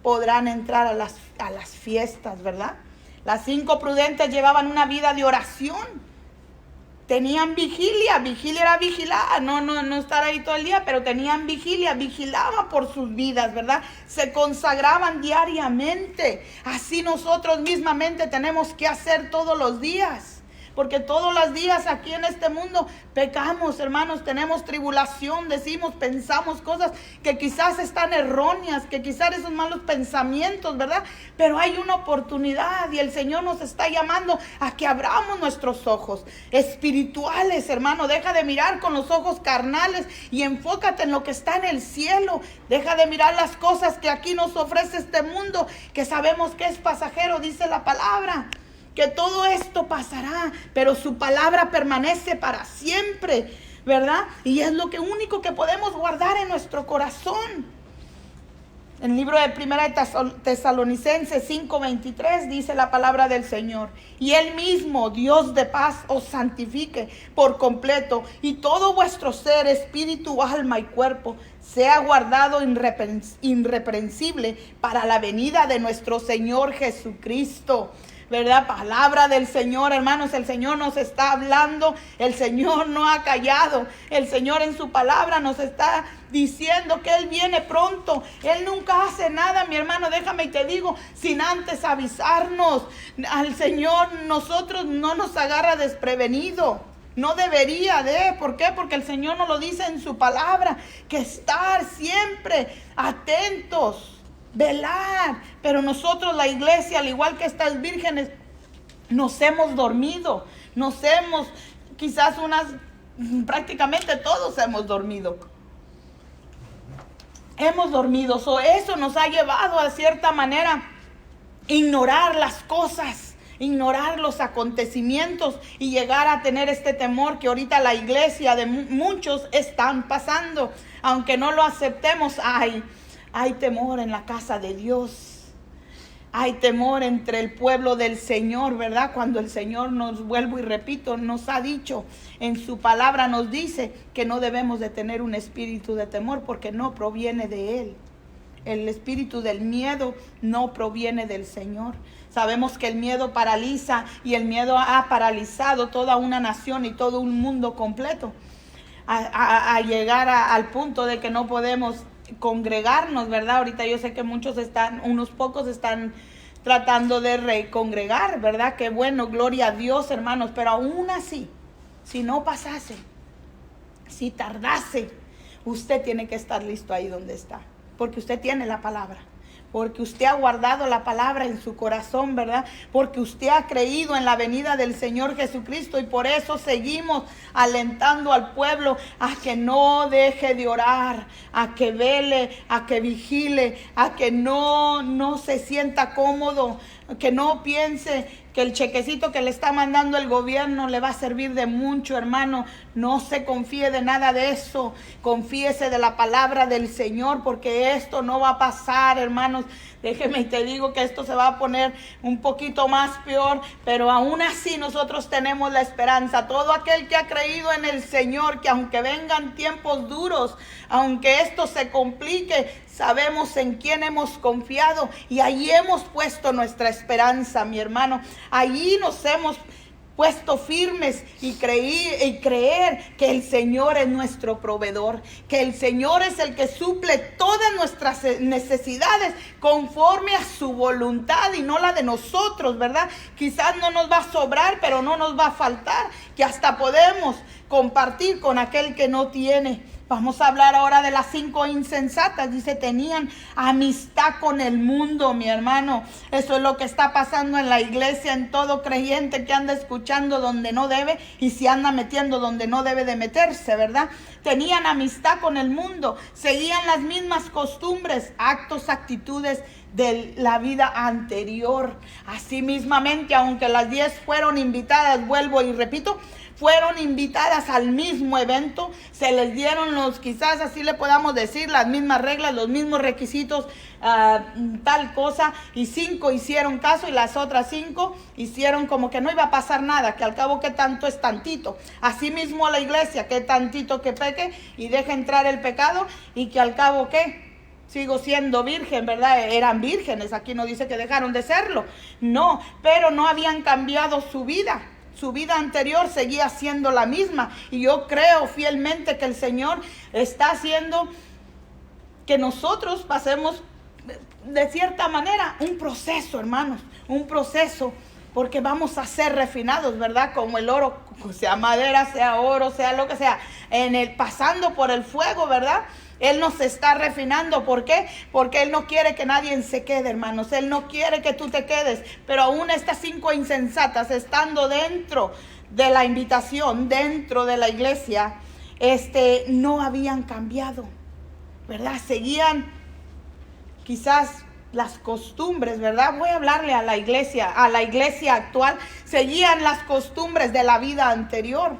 a las fiestas, ¿verdad? Las 5 prudentes llevaban una vida de oración. Tenían vigilia era vigilar, no estar ahí todo el día, pero tenían vigilaban por sus vidas, ¿verdad? Se consagraban diariamente. Así nosotros mismamente tenemos que hacer todos los días. porque todos los días aquí en este mundo pecamos, hermanos, tenemos tribulación, decimos, pensamos cosas que quizás están erróneas, que quizás esos malos pensamientos, ¿verdad? Pero hay una oportunidad y el Señor nos está llamando a que abramos nuestros ojos espirituales, hermano. Deja de mirar con los ojos carnales y enfócate en lo que está en el cielo. Deja de mirar las cosas que aquí nos ofrece este mundo, que sabemos que es pasajero, dice la palabra, que todo esto pasará, pero su palabra permanece para siempre, ¿verdad? Y es lo único que podemos guardar en nuestro corazón. En el libro de Primera de Tesalonicenses 5:23 dice la palabra del Señor: y Él mismo, Dios de paz, os santifique por completo, y todo vuestro ser, espíritu, alma y cuerpo, sea guardado irreprensible para la venida de nuestro Señor Jesucristo. ¿Verdad? Palabra del Señor, hermanos. El Señor nos está hablando, el Señor no ha callado, el Señor en su palabra nos está diciendo que Él viene pronto. Él nunca hace nada, mi hermano, déjame y te digo, sin antes avisarnos. Al Señor nosotros no nos agarra desprevenido. No debería de, ¿por qué? Porque el Señor nos lo dice en su palabra, que estar siempre atentos, velar. Pero nosotros, la iglesia, al igual que estas vírgenes, nos hemos dormido, quizás prácticamente todos hemos dormido. Eso nos ha llevado a cierta manera ignorar las cosas, ignorar los acontecimientos y llegar a tener este temor que ahorita la iglesia de muchos están pasando. Aunque no lo aceptemos, hay temor en la casa de Dios. Hay temor entre el pueblo del Señor, ¿verdad? Cuando el Señor vuelvo y repito, nos ha dicho, en su palabra nos dice que no debemos de tener un espíritu de temor porque no proviene de Él. El espíritu del miedo no proviene del Señor. Sabemos que el miedo paraliza y el miedo ha paralizado toda una nación y todo un mundo completo. A llegar al punto de que no podemos congregarnos, ¿verdad? Ahorita yo sé que unos pocos están tratando de recongregar, ¿verdad? Qué bueno, gloria a Dios, hermanos, pero aún así, si no pasase, si tardase, usted tiene que estar listo ahí donde está, porque usted tiene la palabra, porque usted ha guardado la palabra en su corazón, ¿verdad? Porque usted ha creído en la venida del Señor Jesucristo y por eso seguimos alentando al pueblo a que no deje de orar, a que vele, a que vigile, a que no se sienta cómodo, que no piense que el chequecito que le está mandando el gobierno le va a servir de mucho, hermano. No se confíe de nada de eso. Confíese de la palabra del Señor, porque esto no va a pasar, hermanos. Déjeme y te digo que esto se va a poner un poquito más peor, pero aún así nosotros tenemos la esperanza. Todo aquel que ha creído en el Señor, que aunque vengan tiempos duros, aunque esto se complique, sabemos en quién hemos confiado y allí hemos puesto nuestra esperanza, mi hermano. Allí nos hemos puesto firmes y creer que el Señor es nuestro proveedor, que el Señor es el que suple todas nuestras necesidades conforme a su voluntad y no la de nosotros, ¿verdad? Quizás no nos va a sobrar, pero no nos va a faltar, que hasta podemos compartir con aquel que no tiene. Vamos a hablar ahora de las 5 insensatas. Dice, tenían amistad con el mundo, mi hermano. Eso es lo que está pasando en la iglesia, en todo creyente que anda escuchando donde no debe y se anda metiendo donde no debe de meterse, ¿verdad? Tenían amistad con el mundo, seguían las mismas costumbres, actos, actitudes de la vida anterior. Así mismamente, aunque las 10 fueron invitadas, vuelvo y repito, fueron invitadas al mismo evento, se les dieron quizás así le podamos decir, las mismas reglas, los mismos requisitos, tal cosa, y 5 hicieron caso y las otras 5 hicieron como que no iba a pasar nada, que al cabo que tanto es tantito. Así mismo la iglesia, que tantito que peque y deje entrar el pecado y que al cabo que sigo siendo virgen, ¿verdad? Eran vírgenes, aquí no dice que dejaron de serlo, no, pero no habían cambiado su vida. Su vida anterior seguía siendo la misma. Y yo creo fielmente que el Señor está haciendo que nosotros pasemos de cierta manera un proceso, hermanos. Un proceso porque vamos a ser refinados, ¿verdad? Como el oro, sea madera, sea oro, sea lo que sea, pasando por el fuego, ¿verdad? Él nos está refinando. ¿Por qué? Porque Él no quiere que nadie se quede, hermanos. Él no quiere que tú te quedes. Pero aún estas 5 insensatas, estando dentro de la invitación, dentro de la iglesia, no habían cambiado, ¿verdad? Seguían quizás las costumbres, ¿verdad? Voy a hablarle a la iglesia actual. Seguían las costumbres de la vida anterior.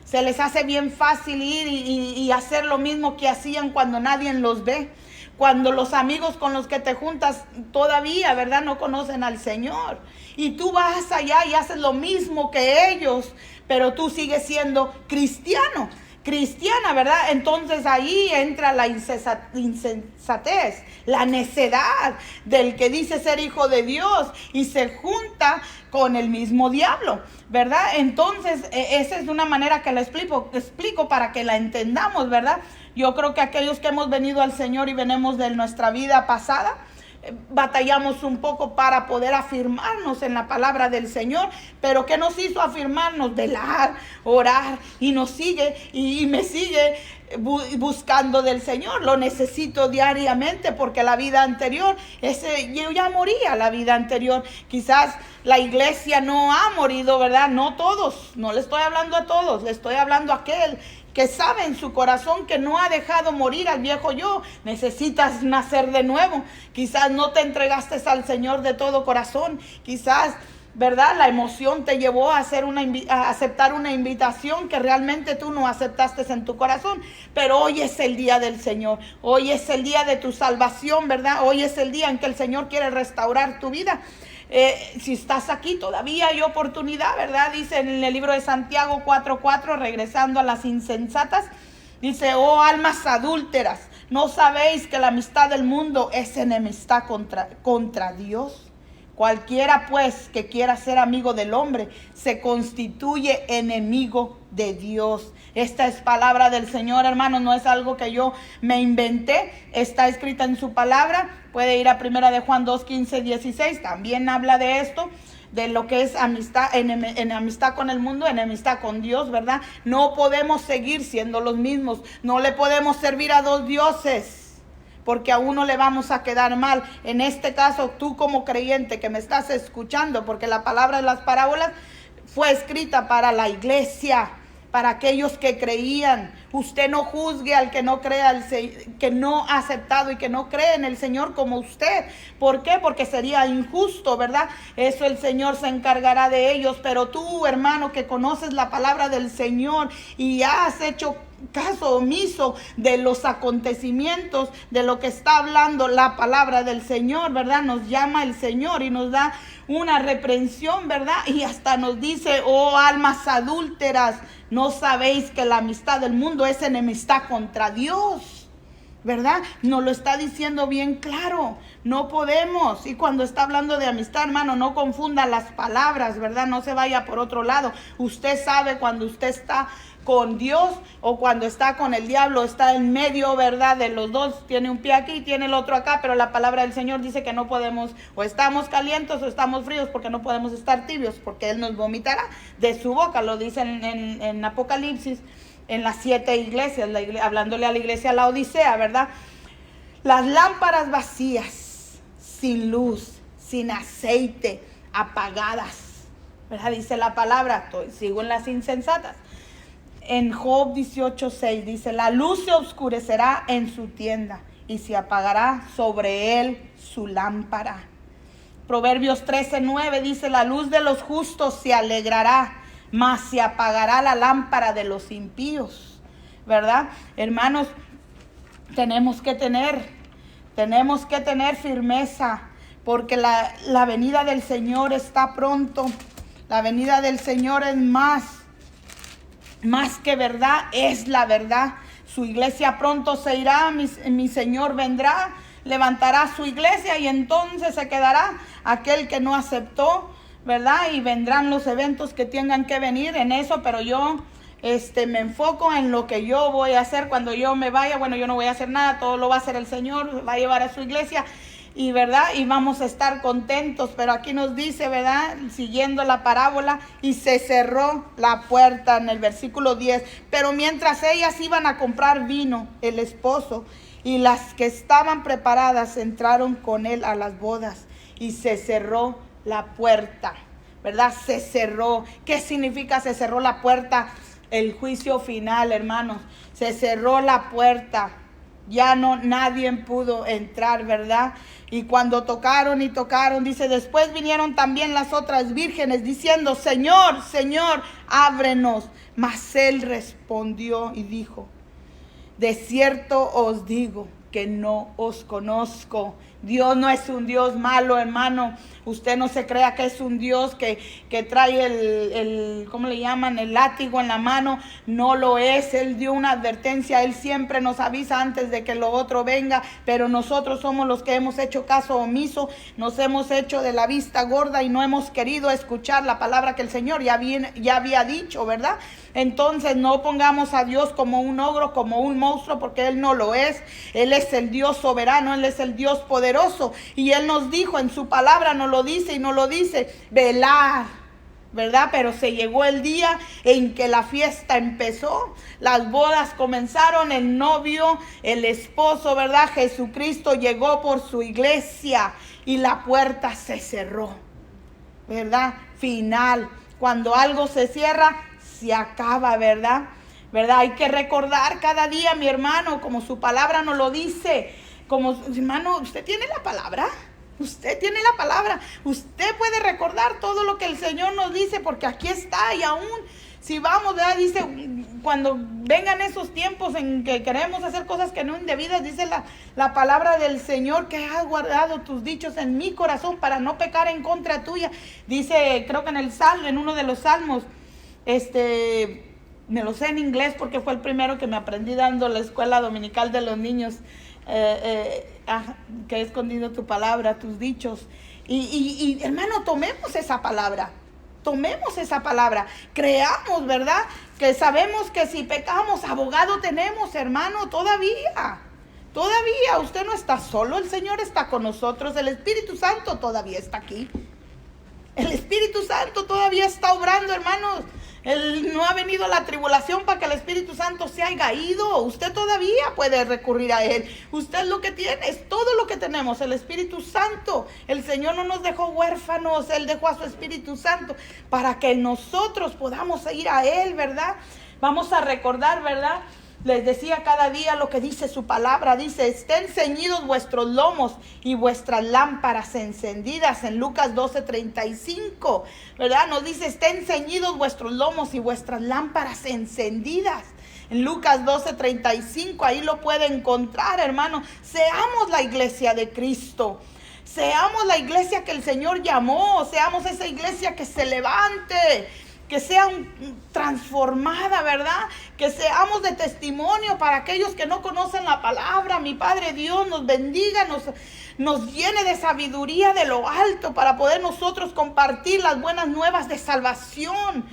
Se les hace bien fácil ir y hacer lo mismo que hacían cuando nadie los ve. Cuando los amigos con los que te juntas todavía, ¿verdad?, no conocen al Señor. Y tú vas allá y haces lo mismo que ellos, pero tú sigues siendo cristiana, ¿verdad? Entonces ahí entra la insensatez, la necedad del que dice ser hijo de Dios y se junta con el mismo diablo, ¿verdad? Entonces esa es una manera que la explico para que la entendamos, ¿verdad? Yo creo que aquellos que hemos venido al Señor y venimos de nuestra vida pasada, batallamos un poco para poder afirmarnos en la palabra del Señor. Pero ¿qué nos hizo afirmarnos? Velar, orar, y nos sigue y me sigue buscando del Señor. Lo necesito diariamente, porque la vida anterior, yo ya moría la vida anterior. Quizás la iglesia no ha morido, ¿verdad? No todos, no le estoy hablando a todos, le estoy hablando a aquel que sabe en su corazón que no ha dejado morir al viejo yo. Necesitas nacer de nuevo. Quizás no te entregaste al Señor de todo corazón. Quizás, ¿verdad?, la emoción te llevó a aceptar una invitación que realmente tú no aceptaste en tu corazón. Pero hoy es el día del Señor. Hoy es el día de tu salvación, ¿verdad? Hoy es el día en que el Señor quiere restaurar tu vida. Si estás aquí, todavía hay oportunidad, ¿verdad? Dice en el libro de Santiago 4:4, regresando a las insensatas, dice: oh almas adúlteras, ¿no sabéis que la amistad del mundo es enemistad contra Dios? Cualquiera pues que quiera ser amigo del hombre se constituye enemigo de Dios. Esta es palabra del Señor, hermanos, no es algo que yo me inventé, está escrita en su palabra. Puede ir a 1 de Juan 2:15-16, también habla de esto, de lo que es amistad, enemistad con el mundo, enemistad con Dios, ¿verdad? No podemos seguir siendo los mismos, no le podemos servir a dos dioses, porque a uno le vamos a quedar mal. En este caso, tú como creyente que me estás escuchando, porque la palabra de las parábolas fue escrita para la iglesia, para aquellos que creían. Usted no juzgue al que no crea, que no ha aceptado y que no cree en el Señor como usted. ¿Por qué? Porque sería injusto, ¿verdad? Eso el Señor se encargará de ellos. Pero tú, hermano, que conoces la palabra del Señor y has hecho caso omiso de los acontecimientos, de lo que está hablando la palabra del Señor, ¿verdad? Nos llama el Señor y nos da una reprensión, ¿verdad? Y hasta nos dice: oh almas adúlteras, ¿no sabéis que la amistad del mundo es enemistad contra Dios? ¿Verdad? Nos lo está diciendo bien claro. No podemos. Y cuando está hablando de amistad, hermano, no confunda las palabras, ¿verdad? No se vaya por otro lado. Usted sabe cuando usted está con Dios o cuando está con el diablo. Está en medio, ¿verdad?, de los dos. Tiene un pie aquí y tiene el otro acá. Pero la palabra del Señor dice que no podemos, o estamos calientes o estamos fríos, porque no podemos estar tibios, porque Él nos vomitará de su boca. Lo dice en Apocalipsis, en las 7 iglesias, hablándole a la iglesia Laodicea, ¿verdad? Las lámparas vacías, sin luz, sin aceite, apagadas, ¿verdad? Dice la palabra. Sigo en las insensatas. En Job 18:6 dice: la luz se oscurecerá en su tienda y se apagará sobre él su lámpara. Proverbios 13:9 dice: la luz de los justos se alegrará, mas se apagará la lámpara de los impíos, ¿verdad? Hermanos, tenemos que tener firmeza, porque la venida del Señor está pronto. La venida del Señor es más que verdad, es la verdad. Su iglesia pronto se irá, mi Señor vendrá, levantará su iglesia y entonces se quedará aquel que no aceptó, ¿verdad? Y vendrán los eventos que tengan que venir en eso. Pero yo me enfoco en lo que yo voy a hacer cuando yo me vaya. Bueno, yo no voy a hacer nada, todo lo va a hacer el Señor, va a llevar a su iglesia. y verdad, y vamos a estar contentos. Pero aquí nos dice, verdad, siguiendo la parábola, y se cerró la puerta en el versículo 10. Pero mientras ellas iban a comprar vino, el esposo y las que estaban preparadas entraron con él a las bodas, y se cerró la puerta, ¿verdad? Se cerró. ¿Qué significa se cerró la puerta? El juicio final, hermanos. Se cerró la puerta. Ya no, nadie pudo entrar, ¿verdad? Y cuando tocaron y tocaron, dice, después vinieron también las otras vírgenes diciendo, Señor, Señor, ábrenos. Mas él respondió y dijo, de cierto os digo que no os conozco. Dios no es un Dios malo, hermano. Usted no se crea que es un Dios que trae el ¿cómo le llaman? El látigo en la mano. No lo es. Él dio una advertencia. Él siempre nos avisa antes de que lo otro venga. Pero nosotros somos los que hemos hecho caso omiso. Nos hemos hecho de la vista gorda y no hemos querido escuchar la palabra que el Señor ya había dicho, ¿verdad? Entonces no pongamos a Dios como un ogro, como un monstruo, porque Él no lo es. Él es el Dios soberano, Él es el Dios poderoso. Y Él nos dijo en su palabra, nos lo dice y nos lo dice, velar, ¿verdad? Pero se llegó el día en que la fiesta empezó, las bodas comenzaron, el novio, el esposo, ¿verdad? Jesucristo llegó por su iglesia y la puerta se cerró, ¿verdad? Final. Cuando algo se cierra, se acaba, ¿verdad? ¿Verdad? Hay que recordar cada día, mi hermano, como su palabra nos lo dice. Como, hermano, usted tiene la palabra. Usted tiene la palabra. Usted puede recordar todo lo que el Señor nos dice, porque aquí está. Y aún si vamos, ¿verdad? Dice, cuando vengan esos tiempos en que queremos hacer cosas que no indebidas, dice la palabra del Señor, que has guardado tus dichos en mi corazón para no pecar en contra tuya. Dice, creo que en uno de los salmos, me lo sé en inglés porque fue el primero que me aprendí dando la escuela dominical de los niños. Que he escondido tu palabra, tus dichos. Y hermano, tomemos esa palabra. Creamos, ¿verdad? Que sabemos que si pecamos, abogado tenemos, hermano, todavía. Usted no está solo, el Señor está con nosotros. El Espíritu Santo todavía está aquí. El Espíritu Santo todavía está obrando, hermanos. No ha venido la tribulación para que el Espíritu Santo se haya ido. Usted todavía puede recurrir a Él. Usted lo que tiene es todo lo que tenemos, el Espíritu Santo. El Señor no nos dejó huérfanos, Él dejó a su Espíritu Santo para que nosotros podamos ir a Él, ¿verdad? Vamos a recordar, ¿verdad? Les decía cada día lo que dice su palabra. Dice, estén ceñidos vuestros lomos y vuestras lámparas encendidas. En Lucas 12:35, ¿verdad? Nos dice, estén ceñidos vuestros lomos y vuestras lámparas encendidas. En Lucas 12:35, ahí lo puede encontrar, hermano. Seamos la iglesia de Cristo. Seamos la iglesia que el Señor llamó. Seamos esa iglesia que se levante, que sea transformada, ¿verdad? Que seamos de testimonio para aquellos que no conocen la palabra. Mi Padre Dios nos bendiga, nos llene de sabiduría de lo alto para poder nosotros compartir las buenas nuevas de salvación.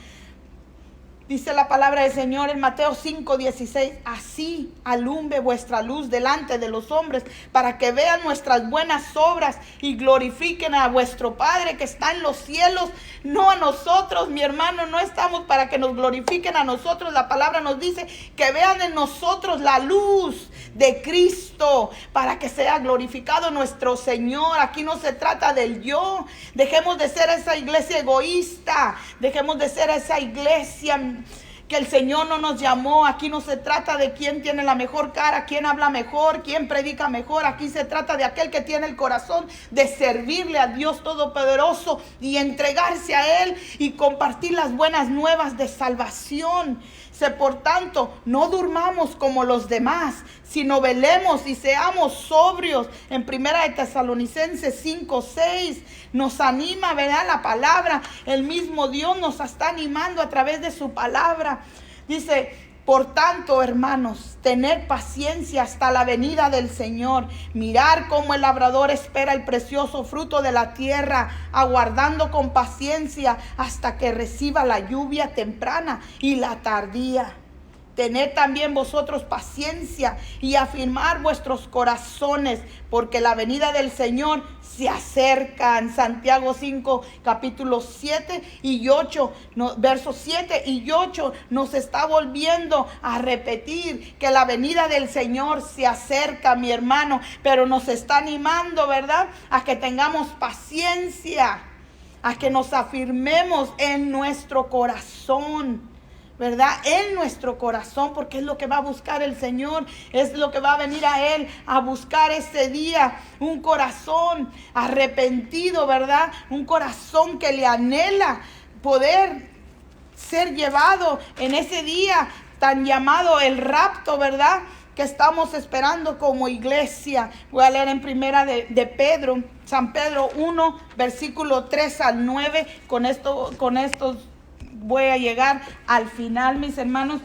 Dice la palabra del Señor en Mateo 5:16, así alumbre vuestra luz delante de los hombres, para que vean nuestras buenas obras y glorifiquen a vuestro Padre que está en los cielos, no a nosotros, mi hermano. No estamos para que nos glorifiquen a nosotros. La palabra nos dice que vean en nosotros la luz de Cristo, para que sea glorificado nuestro Señor. Aquí no se trata del yo. Dejemos de ser esa iglesia egoísta, dejemos de ser esa iglesia que el Señor no nos llamó. Aquí no se trata de quién tiene la mejor cara, quién habla mejor, quién predica mejor. Aquí se trata de aquel que tiene el corazón de servirle a Dios Todopoderoso y entregarse a Él y compartir las buenas nuevas de salvación. Por tanto, no durmamos como los demás, sino velemos y seamos sobrios. En 1 de Tesalonicenses 5:6 nos anima, ¿verdad? La palabra, el mismo Dios nos está animando a través de su palabra. Dice, por tanto, hermanos, tener paciencia hasta la venida del Señor. Mirar cómo el labrador espera el precioso fruto de la tierra, aguardando con paciencia hasta que reciba la lluvia temprana y la tardía. tened también vosotros paciencia y afirmar vuestros corazones, porque la venida del Señor se acerca. En Santiago 5, capítulo 7 y 8, versos 7 y 8, nos está volviendo a repetir que la venida del Señor se acerca, mi hermano, pero nos está animando, ¿verdad?, a que tengamos paciencia, a que nos afirmemos en nuestro corazón, ¿verdad? En nuestro corazón, porque es lo que va a buscar el Señor, es lo que va a venir a Él a buscar ese día, un corazón arrepentido, ¿verdad? Un corazón que le anhela poder ser llevado en ese día tan llamado el rapto, ¿verdad?, que estamos esperando como iglesia. Voy a leer en primera de Pedro, San Pedro 1, versículo 3 al 9, con esto voy a llegar al final, mis hermanos.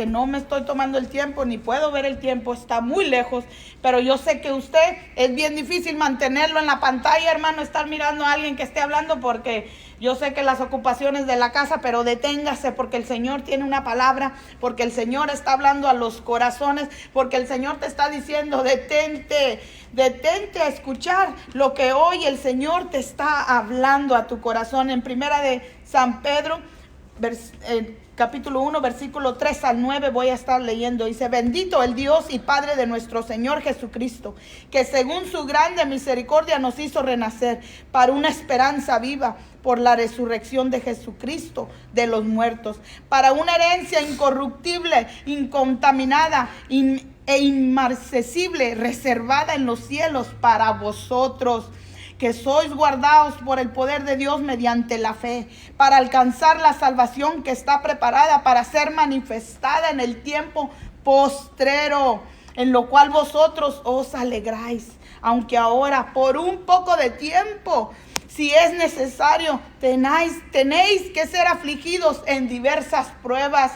No me estoy tomando el tiempo, ni puedo ver el tiempo, está muy lejos, pero yo sé que usted es bien difícil mantenerlo en la pantalla, hermano, estar mirando a alguien que esté hablando, porque yo sé que las ocupaciones de la casa, pero deténgase, porque el Señor tiene una palabra, porque el Señor está hablando a los corazones, porque el Señor te está diciendo, detente a escuchar lo que hoy el Señor te está hablando a tu corazón. En primera de San Pedro, capítulo 1, versículo 3 al 9, voy a estar leyendo. Dice: bendito el Dios y Padre de nuestro Señor Jesucristo, que según su grande misericordia nos hizo renacer para una esperanza viva por la resurrección de Jesucristo de los muertos, para una herencia incorruptible, incontaminada e inmarcesible, reservada en los cielos para vosotros, que sois guardados por el poder de Dios mediante la fe, para alcanzar la salvación que está preparada para ser manifestada en el tiempo postrero, en lo cual vosotros os alegráis, aunque ahora por un poco de tiempo, si es necesario, tenéis que ser afligidos en diversas pruebas.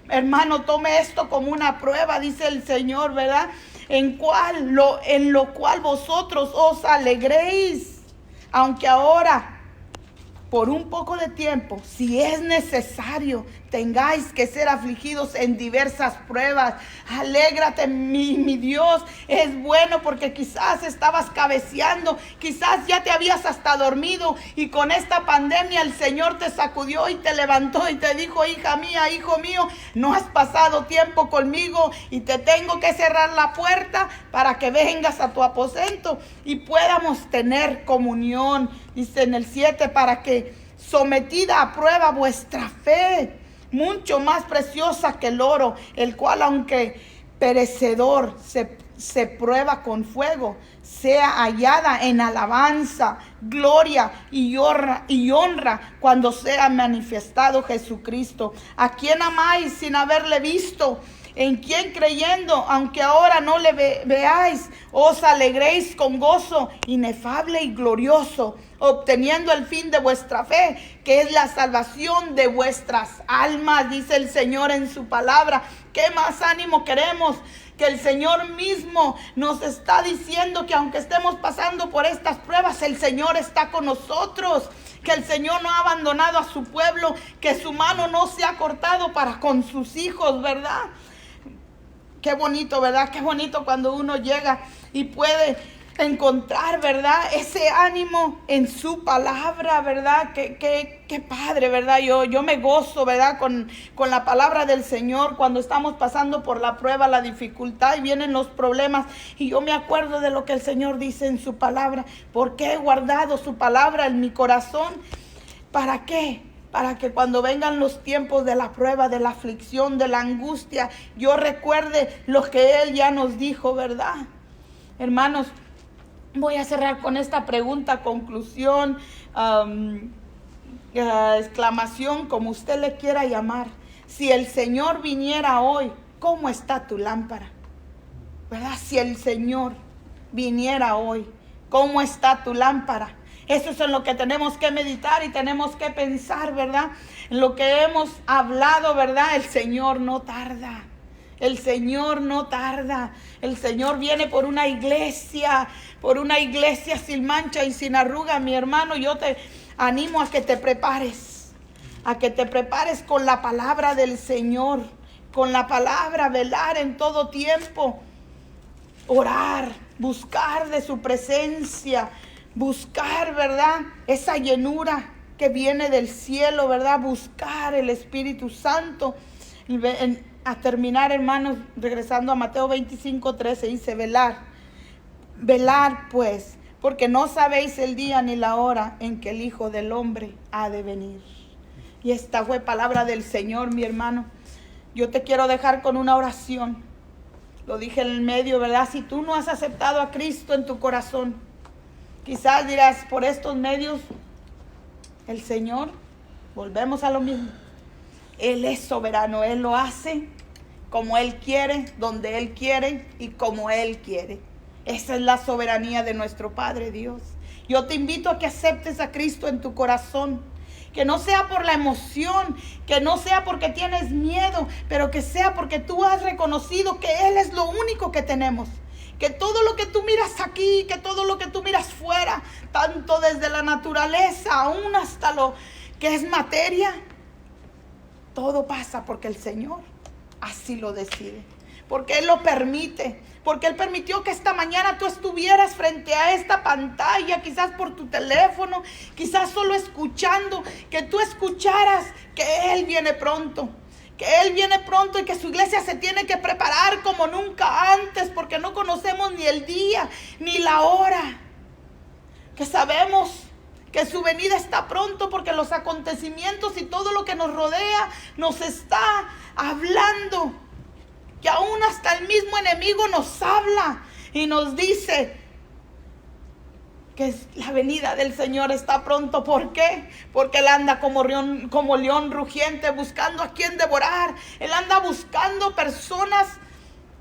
Hermano, tome esto como una prueba, dice el Señor, ¿verdad? En lo cual vosotros os alegréis, aunque ahora por un poco de tiempo, si es necesario, tengáis que ser afligidos en diversas pruebas. Alégrate, mi Dios es bueno, porque quizás estabas cabeceando, quizás ya te habías hasta dormido, y con esta pandemia el Señor te sacudió y te levantó y te dijo: hija mía, hijo mío, no has pasado tiempo conmigo y te tengo que cerrar la puerta para que vengas a tu aposento y podamos tener comunión. Dice en el 7, para que sometida a prueba vuestra fe, mucho más preciosa que el oro, el cual aunque perecedor se prueba con fuego, sea hallada en alabanza, gloria y honra cuando sea manifestado Jesucristo, a quien amáis sin haberle visto, en quien creyendo, aunque ahora no le veáis, os alegréis con gozo inefable y glorioso, obteniendo el fin de vuestra fe, que es la salvación de vuestras almas, dice el Señor en su palabra. ¿Qué más ánimo queremos? Que el Señor mismo nos está diciendo que aunque estemos pasando por estas pruebas, el Señor está con nosotros, que el Señor no ha abandonado a su pueblo, que su mano no se ha cortado para con sus hijos, ¿verdad? Qué bonito, ¿verdad? Qué bonito cuando uno llega y puede encontrar, ¿verdad?, ese ánimo en su palabra, ¿verdad? Qué padre, ¿verdad? Yo me gozo, ¿verdad?, con la palabra del Señor cuando estamos pasando por la prueba, la dificultad y vienen los problemas. Y yo me acuerdo de lo que el Señor dice en su palabra. ¿Por qué he guardado su palabra en mi corazón? ¿Para qué? Para que cuando vengan los tiempos de la prueba, de la aflicción, de la angustia, yo recuerde lo que Él ya nos dijo, ¿verdad? Hermanos, voy a cerrar con esta pregunta, conclusión, exclamación, como usted le quiera llamar. Si el Señor viniera hoy, ¿cómo está tu lámpara? ¿Verdad? Si el Señor viniera hoy, ¿cómo está tu lámpara? Eso es en lo que tenemos que meditar y tenemos que pensar, ¿verdad? En lo que hemos hablado, ¿verdad? El Señor no tarda. El Señor no tarda. El Señor viene por una iglesia sin mancha y sin arruga. Mi hermano, yo te animo a que te prepares con la palabra del Señor, con la palabra, velar en todo tiempo, orar, buscar de su presencia, buscar, ¿verdad? Esa llenura que viene del cielo, ¿verdad? Buscar el Espíritu Santo. A terminar, hermanos, regresando a Mateo 25:13, dice velar. Velar, pues, porque no sabéis el día ni la hora en que el Hijo del Hombre ha de venir. Y esta fue palabra del Señor, mi hermano. Yo te quiero dejar con una oración. Lo dije en el medio, ¿verdad? Si tú no has aceptado a Cristo en tu corazón, quizás dirás, por estos medios, el Señor, volvemos a lo mismo. Él es soberano, Él lo hace como Él quiere, donde Él quiere y como Él quiere. Esa es la soberanía de nuestro Padre Dios. Yo te invito a que aceptes a Cristo en tu corazón. Que no sea por la emoción, que no sea porque tienes miedo, pero que sea porque tú has reconocido que Él es lo único que tenemos. Que todo lo que tú miras aquí, que todo lo que tú miras fuera, tanto desde la naturaleza aún hasta lo que es materia, todo pasa porque el Señor así lo decide. Porque Él lo permite. Porque Él permitió que esta mañana tú estuvieras frente a esta pantalla, quizás por tu teléfono, quizás solo escuchando, que tú escucharas que Él viene pronto. Que Él viene pronto y que su iglesia se tiene que preparar como nunca antes, porque no conocemos ni el día ni la hora. Que sabemos que su venida está pronto porque los acontecimientos y todo lo que nos rodea nos está hablando. Que aún hasta el mismo enemigo nos habla y nos dice que la venida del Señor está pronto. ¿Por qué? Porque Él anda como león rugiente buscando a quien devorar. Él anda buscando personas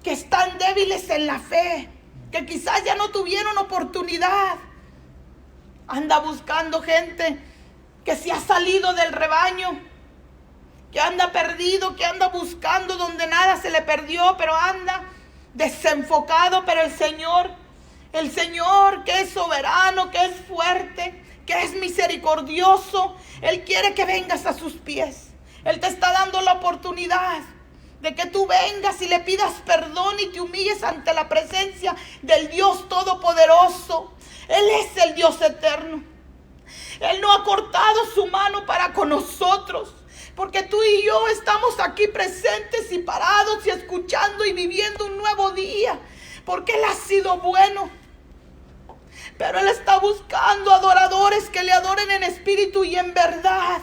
que están débiles en la fe, que quizás ya no tuvieron oportunidad. Anda buscando gente que se ha salido del rebaño, que anda perdido, que anda buscando donde nada se le perdió, pero anda desenfocado. Pero el Señor que es soberano, que es fuerte, que es misericordioso, Él quiere que vengas a sus pies. Él te está dando la oportunidad de que tú vengas y le pidas perdón y te humilles ante la presencia del Dios Todopoderoso. Él es el Dios eterno. Él no ha cortado su mano para con nosotros, porque tú y yo estamos aquí presentes y parados y escuchando y viviendo un nuevo día, porque Él ha sido bueno. Pero Él está buscando adoradores que le adoren en espíritu y en verdad,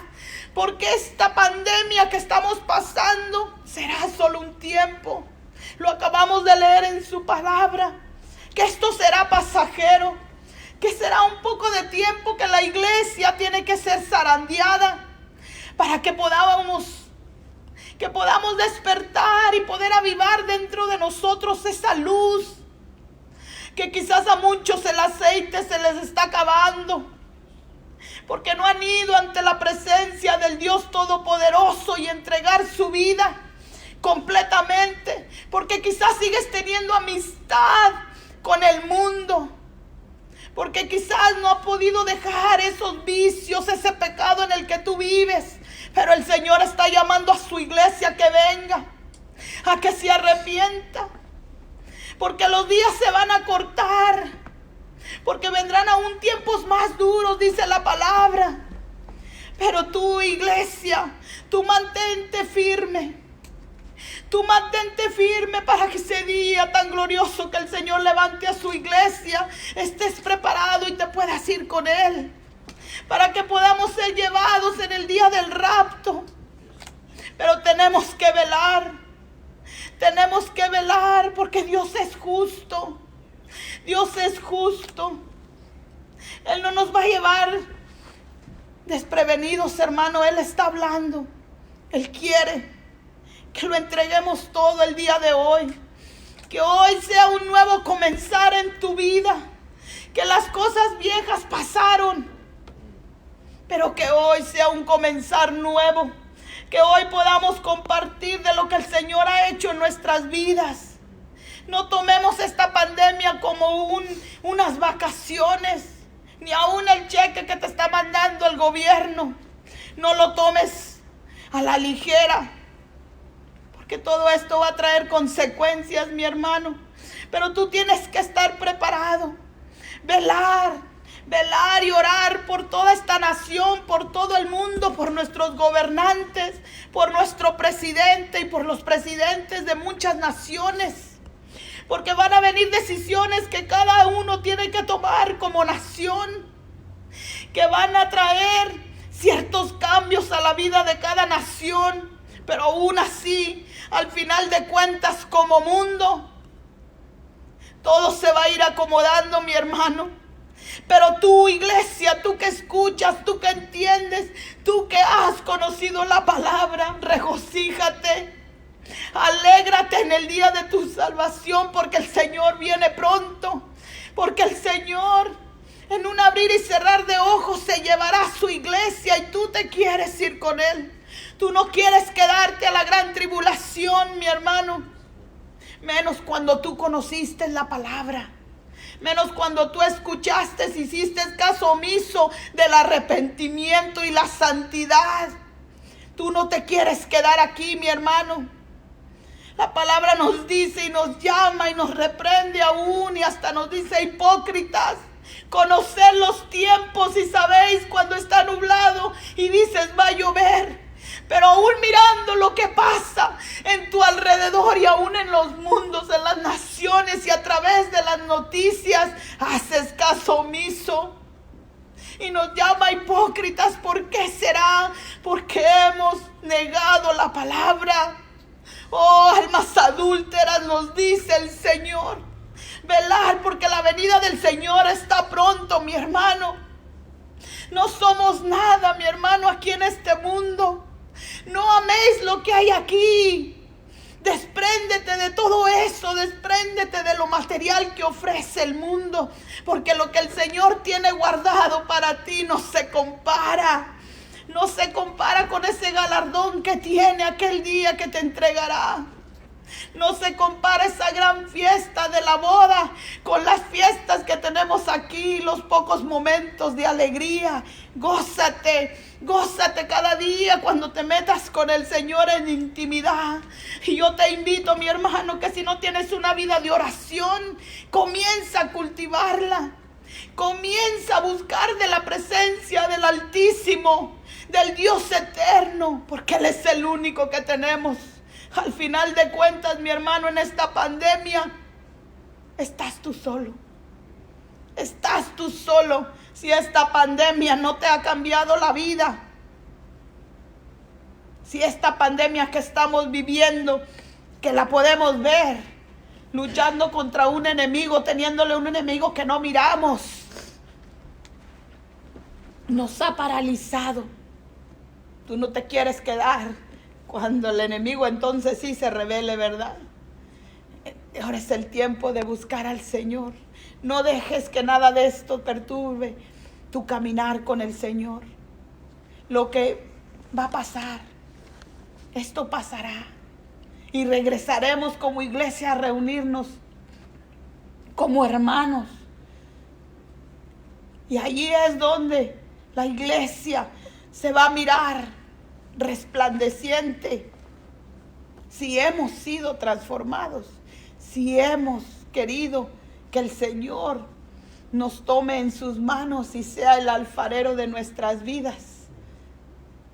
porque esta pandemia que estamos pasando será solo un tiempo. Lo acabamos de leer en su palabra, que esto será pasajero, que será un poco de tiempo que la iglesia tiene que ser zarandeada para que podamos despertar y poder avivar dentro de nosotros esa luz, que quizás a muchos el aceite se les está acabando, porque no han ido ante la presencia del Dios Todopoderoso y entregar su vida completamente, porque quizás sigues teniendo amistad con el mundo, porque quizás no has podido dejar esos vicios, ese pecado en el que tú vives. Pero el Señor está llamando a su iglesia que venga, a que se arrepienta, porque los días se van a cortar, porque vendrán aún tiempos más duros, dice la palabra. Pero tú, iglesia, tú mantente firme. Tú mantente firme para que ese día tan glorioso que el Señor levante a su iglesia, estés preparado y te puedas ir con Él, para que podamos ser llevados en el día del rapto. Pero tenemos que velar porque Dios es justo. Dios es justo. Él no nos va a llevar desprevenidos, hermano. Él está hablando. Él quiere que lo entreguemos todo el día de hoy. Que hoy sea un nuevo comenzar en tu vida. Que las cosas viejas pasaron, pero que hoy sea un comenzar nuevo. Que hoy podamos compartir de lo que el Señor ha hecho en nuestras vidas. No tomemos esta pandemia como unas vacaciones, ni aún el cheque que te está mandando el gobierno. No lo tomes a la ligera, que todo esto va a traer consecuencias, mi hermano. Pero tú tienes que estar preparado. Velar y orar por toda esta nación, por todo el mundo, por nuestros gobernantes, por nuestro presidente y por los presidentes de muchas naciones. Porque van a venir decisiones que cada uno tiene que tomar como nación, que van a traer ciertos cambios a la vida de cada nación. Pero aún así, al final de cuentas, como mundo, todo se va a ir acomodando, mi hermano. Pero tú, iglesia, tú que escuchas, tú que entiendes, tú que has conocido la palabra, regocíjate, alégrate en el día de tu salvación, porque el Señor viene pronto, porque el Señor en un abrir y cerrar de ojos se llevará a su iglesia y tú te quieres ir con Él. Tú no quieres quedarte a la gran tribulación, mi hermano, menos cuando tú conociste la palabra. Menos cuando tú escuchaste, hiciste caso omiso del arrepentimiento y la santidad. Tú no te quieres quedar aquí, mi hermano. La palabra nos dice y nos llama y nos reprende aún y hasta nos dice: hipócritas, conoced los tiempos y sabéis cuando está nublado y dices va a llover. Pero aún mirando lo que pasa en tu alrededor y aún en los mundos, en las naciones y a través de las noticias, haces caso omiso. Y nos llama hipócritas. ¿Por qué será? Porque hemos negado la palabra. Oh, almas adúlteras, nos dice el Señor. Velar, porque la venida del Señor está pronto, mi hermano. No somos nada, mi hermano, aquí en este mundo. No améis lo que hay aquí. Despréndete de todo eso. Despréndete de lo material que ofrece el mundo. Porque lo que el Señor tiene guardado para ti no se compara. No se compara con ese galardón que tiene aquel día que te entregará. No se compara esa gran fiesta de la boda con las fiestas que tenemos aquí, los pocos momentos de alegría. Gózate, gózate cada día cuando te metas con el Señor en intimidad. Y yo te invito, mi hermano, que si no tienes una vida de oración, comienza a cultivarla. Comienza a buscar de la presencia del Altísimo, del Dios eterno, porque Él es el único que tenemos. Al final de cuentas, mi hermano, en esta pandemia, estás tú solo. Estás tú solo. Si esta pandemia no te ha cambiado la vida, si esta pandemia que estamos viviendo, que la podemos ver, luchando contra un enemigo, teniéndole un enemigo que no miramos, nos ha paralizado. Tú no te quieres quedar cuando el enemigo entonces sí se revele, ¿verdad? Ahora es el tiempo de buscar al Señor. No dejes que nada de esto perturbe tu caminar con el Señor. Lo que va a pasar, esto pasará. Y regresaremos como iglesia a reunirnos como hermanos. Y allí es donde la iglesia se va a mirar resplandeciente, si hemos sido transformados, si hemos querido que el Señor nos tome en sus manos y sea el alfarero de nuestras vidas,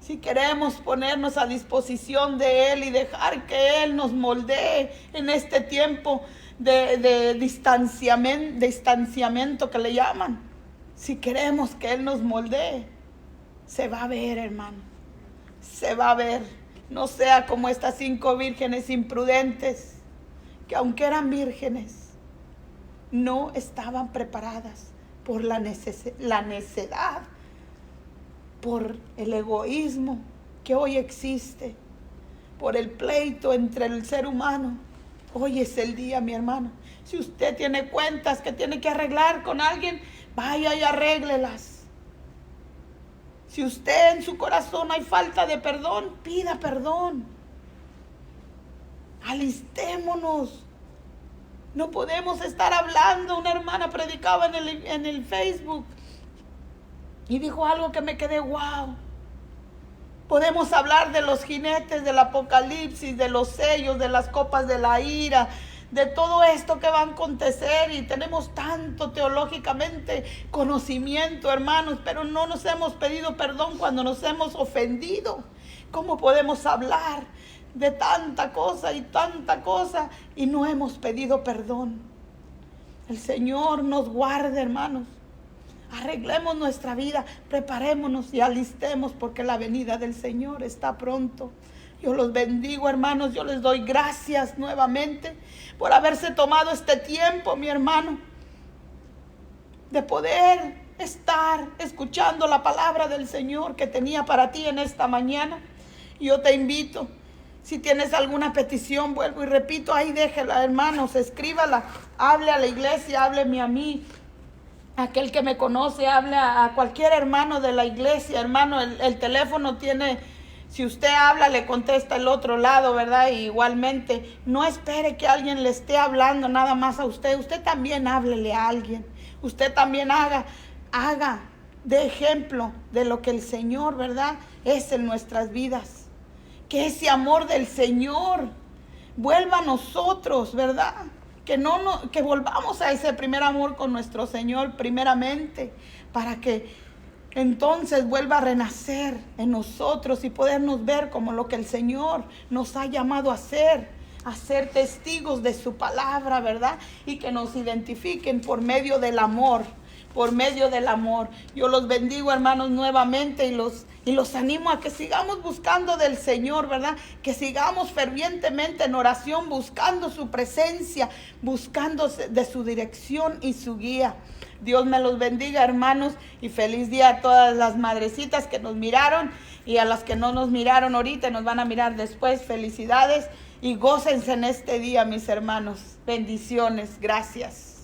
si queremos ponernos a disposición de Él y dejar que Él nos moldee en este tiempo de distanciamiento que le llaman. Si queremos que Él nos moldee, se va a ver, hermano. Se va a ver. No sea como estas 5 vírgenes imprudentes, que aunque eran vírgenes, no estaban preparadas por la necedad, por el egoísmo que hoy existe, por el pleito entre el ser humano. Hoy es el día, mi hermano. Si usted tiene cuentas que tiene que arreglar con alguien, vaya y arréglelas. Si usted en su corazón hay falta de perdón, pida perdón. Alistémonos. No podemos estar hablando. Una hermana predicaba en el Facebook y dijo algo que me quedé wow. Podemos hablar de los jinetes del Apocalipsis, de los sellos, de las copas de la ira, de todo esto que va a acontecer, y tenemos tanto teológicamente conocimiento, hermanos, pero no nos hemos pedido perdón cuando nos hemos ofendido. ¿Cómo podemos hablar de tanta cosa y no hemos pedido perdón? El Señor nos guarde, hermanos. Arreglemos nuestra vida, preparémonos y alistemos, porque la venida del Señor está pronto. Yo los bendigo, hermanos. Yo les doy gracias nuevamente por haberse tomado este tiempo, mi hermano, de poder estar escuchando la palabra del Señor que tenía para ti en esta mañana. Yo te invito, si tienes alguna petición, vuelvo y repito, ahí déjela, hermanos, escríbala, hable a la iglesia, hábleme a mí. Aquel que me conoce, habla a cualquier hermano de la iglesia, hermano. El teléfono tiene, si usted habla, le contesta el otro lado, ¿verdad? Y igualmente, no espere que alguien le esté hablando nada más a usted. Usted también háblele a alguien. Usted también haga de ejemplo de lo que el Señor, ¿verdad?, es en nuestras vidas. Que ese amor del Señor vuelva a nosotros, ¿verdad? Que volvamos a ese primer amor con nuestro Señor primeramente, para que entonces vuelva a renacer en nosotros y podernos ver como lo que el Señor nos ha llamado a ser testigos de su palabra, ¿verdad? Y que nos identifiquen por medio del amor. Yo los bendigo, hermanos, nuevamente, y los animo a que sigamos buscando del Señor, ¿verdad? Que sigamos fervientemente en oración, buscando su presencia, buscando de su dirección y su guía. Dios me los bendiga, hermanos, y feliz día a todas las madrecitas que nos miraron, y a las que no nos miraron ahorita, nos van a mirar después. Felicidades y gócense en este día, mis hermanos. Bendiciones. Gracias.